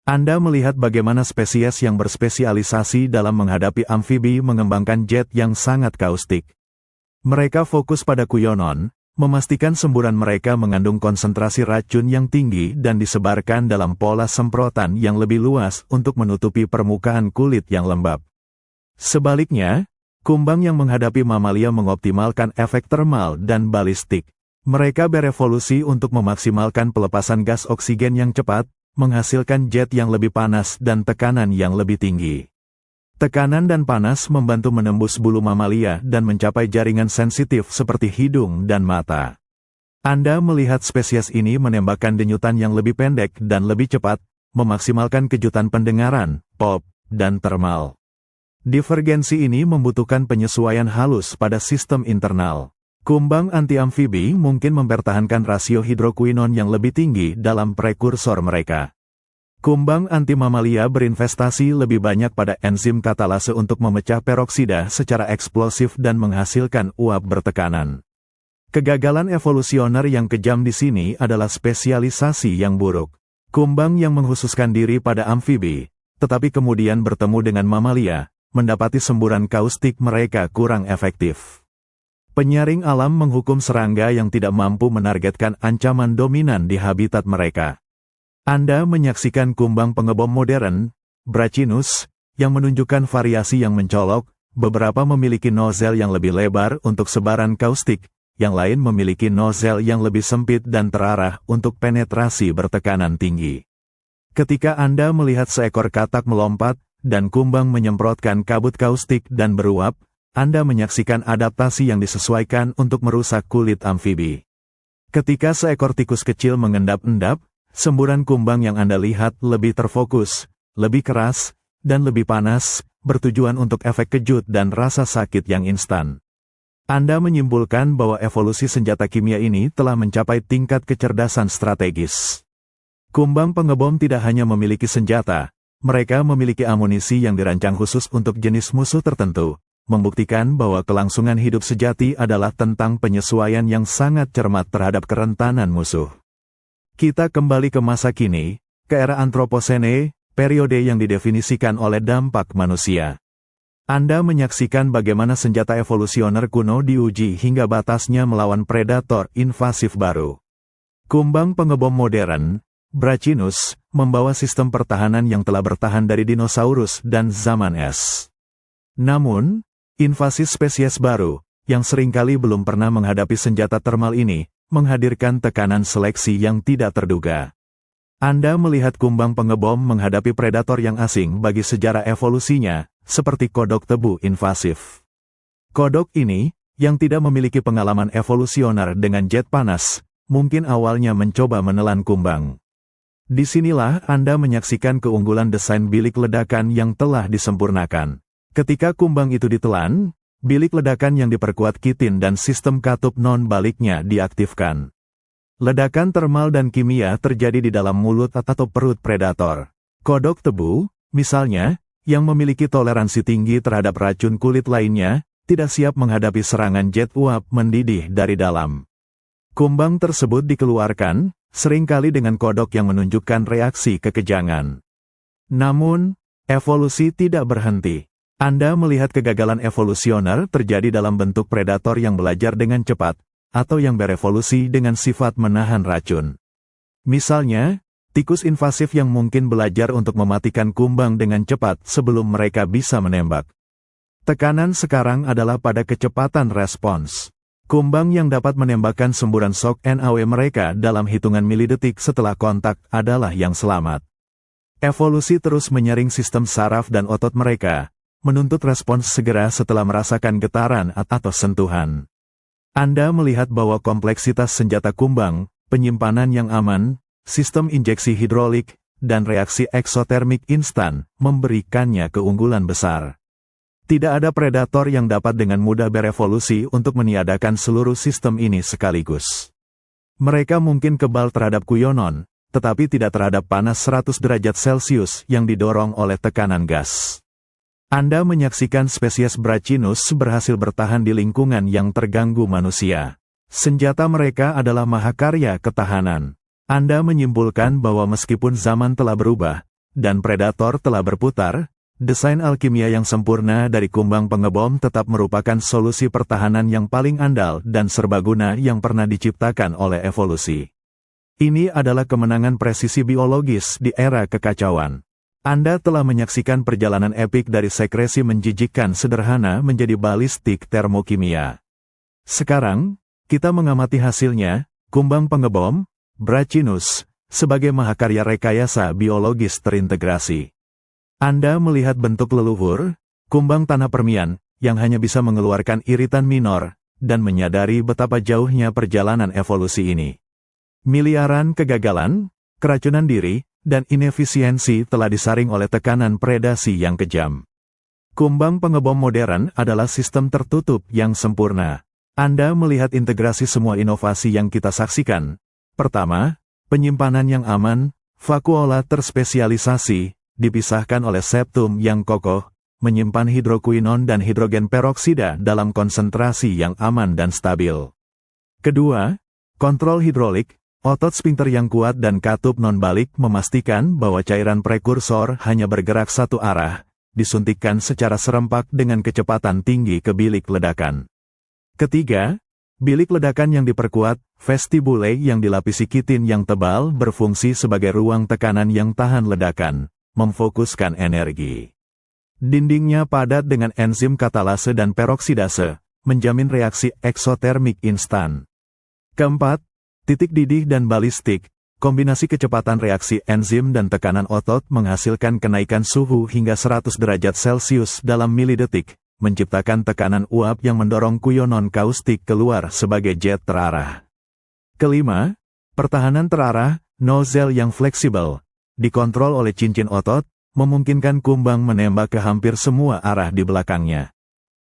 Anda melihat bagaimana spesies yang berspesialisasi dalam menghadapi amfibi mengembangkan jet yang sangat kaustik. Mereka fokus pada kuyonon, memastikan semburan mereka mengandung konsentrasi racun yang tinggi dan disebarkan dalam pola semprotan yang lebih luas untuk menutupi permukaan kulit yang lembab. Sebaliknya, kumbang yang menghadapi mamalia mengoptimalkan efek termal dan balistik. Mereka berevolusi untuk memaksimalkan pelepasan gas oksigen yang cepat, menghasilkan jet yang lebih panas dan tekanan yang lebih tinggi. Tekanan dan panas membantu menembus bulu mamalia dan mencapai jaringan sensitif seperti hidung dan mata. Anda melihat spesies ini menembakkan denyutan yang lebih pendek dan lebih cepat, memaksimalkan kejutan pendengaran, pop, dan termal. Divergensi ini membutuhkan penyesuaian halus pada sistem internal. Kumbang anti-amfibi mungkin mempertahankan rasio hidrokuinon yang lebih tinggi dalam prekursor mereka. Kumbang anti-mamalia berinvestasi lebih banyak pada enzim katalase untuk memecah peroksida secara eksplosif dan menghasilkan uap bertekanan. Kegagalan evolusioner yang kejam di sini adalah spesialisasi yang buruk. Kumbang yang menghususkan diri pada amfibi, tetapi kemudian bertemu dengan mamalia, mendapati semburan kaustik mereka kurang efektif. Penyaring alam menghukum serangga yang tidak mampu menargetkan ancaman dominan di habitat mereka. Anda menyaksikan kumbang pengebom modern, Brachynos, yang menunjukkan variasi yang mencolok, beberapa memiliki nozel yang lebih lebar untuk sebaran kaustik, yang lain memiliki nozel yang lebih sempit dan terarah untuk penetrasi bertekanan tinggi. Ketika Anda melihat seekor katak melompat, dan kumbang menyemprotkan kabut kaustik dan beruap, Anda menyaksikan adaptasi yang disesuaikan untuk merusak kulit amfibi. Ketika seekor tikus kecil mengendap-endap, semburan kumbang yang Anda lihat lebih terfokus, lebih keras, dan lebih panas, bertujuan untuk efek kejut dan rasa sakit yang instan. Anda menyimpulkan bahwa evolusi senjata kimia ini telah mencapai tingkat kecerdasan strategis. Kumbang pengebom tidak hanya memiliki senjata, mereka memiliki amunisi yang dirancang khusus untuk jenis musuh tertentu, membuktikan bahwa kelangsungan hidup sejati adalah tentang penyesuaian yang sangat cermat terhadap kerentanan musuh. Kita kembali ke masa kini, ke era Anthropocene, periode yang didefinisikan oleh dampak manusia. Anda menyaksikan bagaimana senjata evolusioner kuno diuji hingga batasnya melawan predator invasif baru. Kumbang pengebom modern, Brachynos, membawa sistem pertahanan yang telah bertahan dari dinosaurus dan zaman es. Namun, invasi spesies baru, yang seringkali belum pernah menghadapi senjata termal ini, menghadirkan tekanan seleksi yang tidak terduga. Anda melihat kumbang pengebom menghadapi predator yang asing bagi sejarah evolusinya, seperti kodok tebu invasif. Kodok ini, yang tidak memiliki pengalaman evolusioner dengan jet panas, mungkin awalnya mencoba menelan kumbang. Disinilah Anda menyaksikan keunggulan desain bilik ledakan yang telah disempurnakan. Ketika kumbang itu ditelan, bilik ledakan yang diperkuat kitin dan sistem katup non-baliknya diaktifkan. Ledakan termal dan kimia terjadi di dalam mulut atau perut predator. Kodok tebu, misalnya, yang memiliki toleransi tinggi terhadap racun kulit lainnya, tidak siap menghadapi serangan jet uap mendidih dari dalam. Kumbang tersebut dikeluarkan, seringkali dengan kodok yang menunjukkan reaksi kekejangan. Namun, evolusi tidak berhenti. Anda melihat kegagalan evolusioner terjadi dalam bentuk predator yang belajar dengan cepat, atau yang berevolusi dengan sifat menahan racun. Misalnya, tikus invasif yang mungkin belajar untuk mematikan kumbang dengan cepat sebelum mereka bisa menembak. Tekanan sekarang adalah pada kecepatan respons. Kumbang yang dapat menembakkan semburan shock NAW mereka dalam hitungan milidetik setelah kontak adalah yang selamat. Evolusi terus menyaring sistem saraf dan otot mereka, menuntut respons segera setelah merasakan getaran atau sentuhan. Anda melihat bahwa kompleksitas senjata kumbang, penyimpanan yang aman, sistem injeksi hidrolik, dan reaksi eksotermik instan memberikannya keunggulan besar. Tidak ada predator yang dapat dengan mudah berevolusi untuk meniadakan seluruh sistem ini sekaligus. Mereka mungkin kebal terhadap kuyonon, tetapi tidak terhadap panas 100 derajat Celcius yang didorong oleh tekanan gas. Anda menyaksikan spesies Brachynos berhasil bertahan di lingkungan yang terganggu manusia. Senjata mereka adalah mahakarya ketahanan. Anda menyimpulkan bahwa meskipun zaman telah berubah, dan predator telah berputar, desain alkimia yang sempurna dari kumbang pengebom tetap merupakan solusi pertahanan yang paling andal dan serbaguna yang pernah diciptakan oleh evolusi. Ini adalah kemenangan presisi biologis di era kekacauan. Anda telah menyaksikan perjalanan epik dari sekresi menjijikkan sederhana menjadi balistik termokimia. Sekarang, kita mengamati hasilnya, kumbang pengebom, Brachynos, sebagai mahakarya rekayasa biologis terintegrasi. Anda melihat bentuk leluhur, kumbang tanah Permian, yang hanya bisa mengeluarkan iritan minor, dan menyadari betapa jauhnya perjalanan evolusi ini. Miliaran kegagalan, keracunan diri, dan inefisiensi telah disaring oleh tekanan predasi yang kejam. Kumbang pengebom modern adalah sistem tertutup yang sempurna. Anda melihat integrasi semua inovasi yang kita saksikan. Pertama, penyimpanan yang aman, vakuola terspesialisasi, dipisahkan oleh septum yang kokoh, menyimpan hidrokuinon dan hidrogen peroksida dalam konsentrasi yang aman dan stabil. Kedua, kontrol hidrolik, otot sphinkter yang kuat dan katup non-balik memastikan bahwa cairan prekursor hanya bergerak satu arah, disuntikkan secara serempak dengan kecepatan tinggi ke bilik ledakan. Ketiga, bilik ledakan yang diperkuat, vestibule yang dilapisi kitin yang tebal berfungsi sebagai ruang tekanan yang tahan ledakan, memfokuskan energi. Dindingnya padat dengan enzim katalase dan peroksidase, menjamin reaksi eksotermik instan. Keempat, titik didih dan balistik, kombinasi kecepatan reaksi enzim dan tekanan otot menghasilkan kenaikan suhu hingga 100 derajat Celcius dalam milidetik, menciptakan tekanan uap yang mendorong kuyonon kaustik keluar sebagai jet terarah. Kelima, pertahanan terarah, nozzle yang fleksibel, dikontrol oleh cincin otot, memungkinkan kumbang menembak ke hampir semua arah di belakangnya.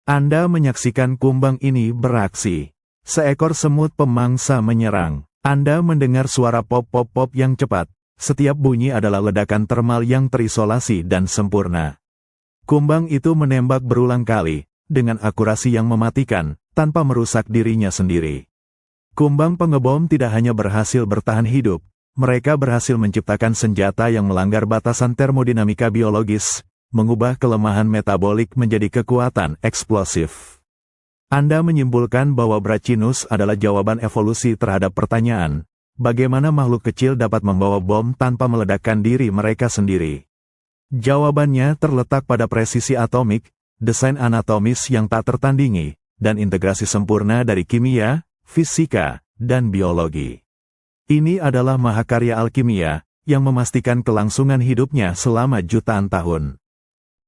Anda menyaksikan kumbang ini beraksi. Seekor semut pemangsa menyerang. Anda mendengar suara pop-pop-pop yang cepat. Setiap bunyi adalah ledakan termal yang terisolasi dan sempurna. Kumbang itu menembak berulang kali, dengan akurasi yang mematikan, tanpa merusak dirinya sendiri. Kumbang pengebom tidak hanya berhasil bertahan hidup, mereka berhasil menciptakan senjata yang melanggar batasan termodinamika biologis, mengubah kelemahan metabolik menjadi kekuatan eksplosif. Anda menyimpulkan bahwa Brachynos adalah jawaban evolusi terhadap pertanyaan, bagaimana makhluk kecil dapat membawa bom tanpa meledakkan diri mereka sendiri? Jawabannya terletak pada presisi atomik, desain anatomis yang tak tertandingi, dan integrasi sempurna dari kimia, fisika, dan biologi. Ini adalah mahakarya alkimia, yang memastikan kelangsungan hidupnya selama jutaan tahun.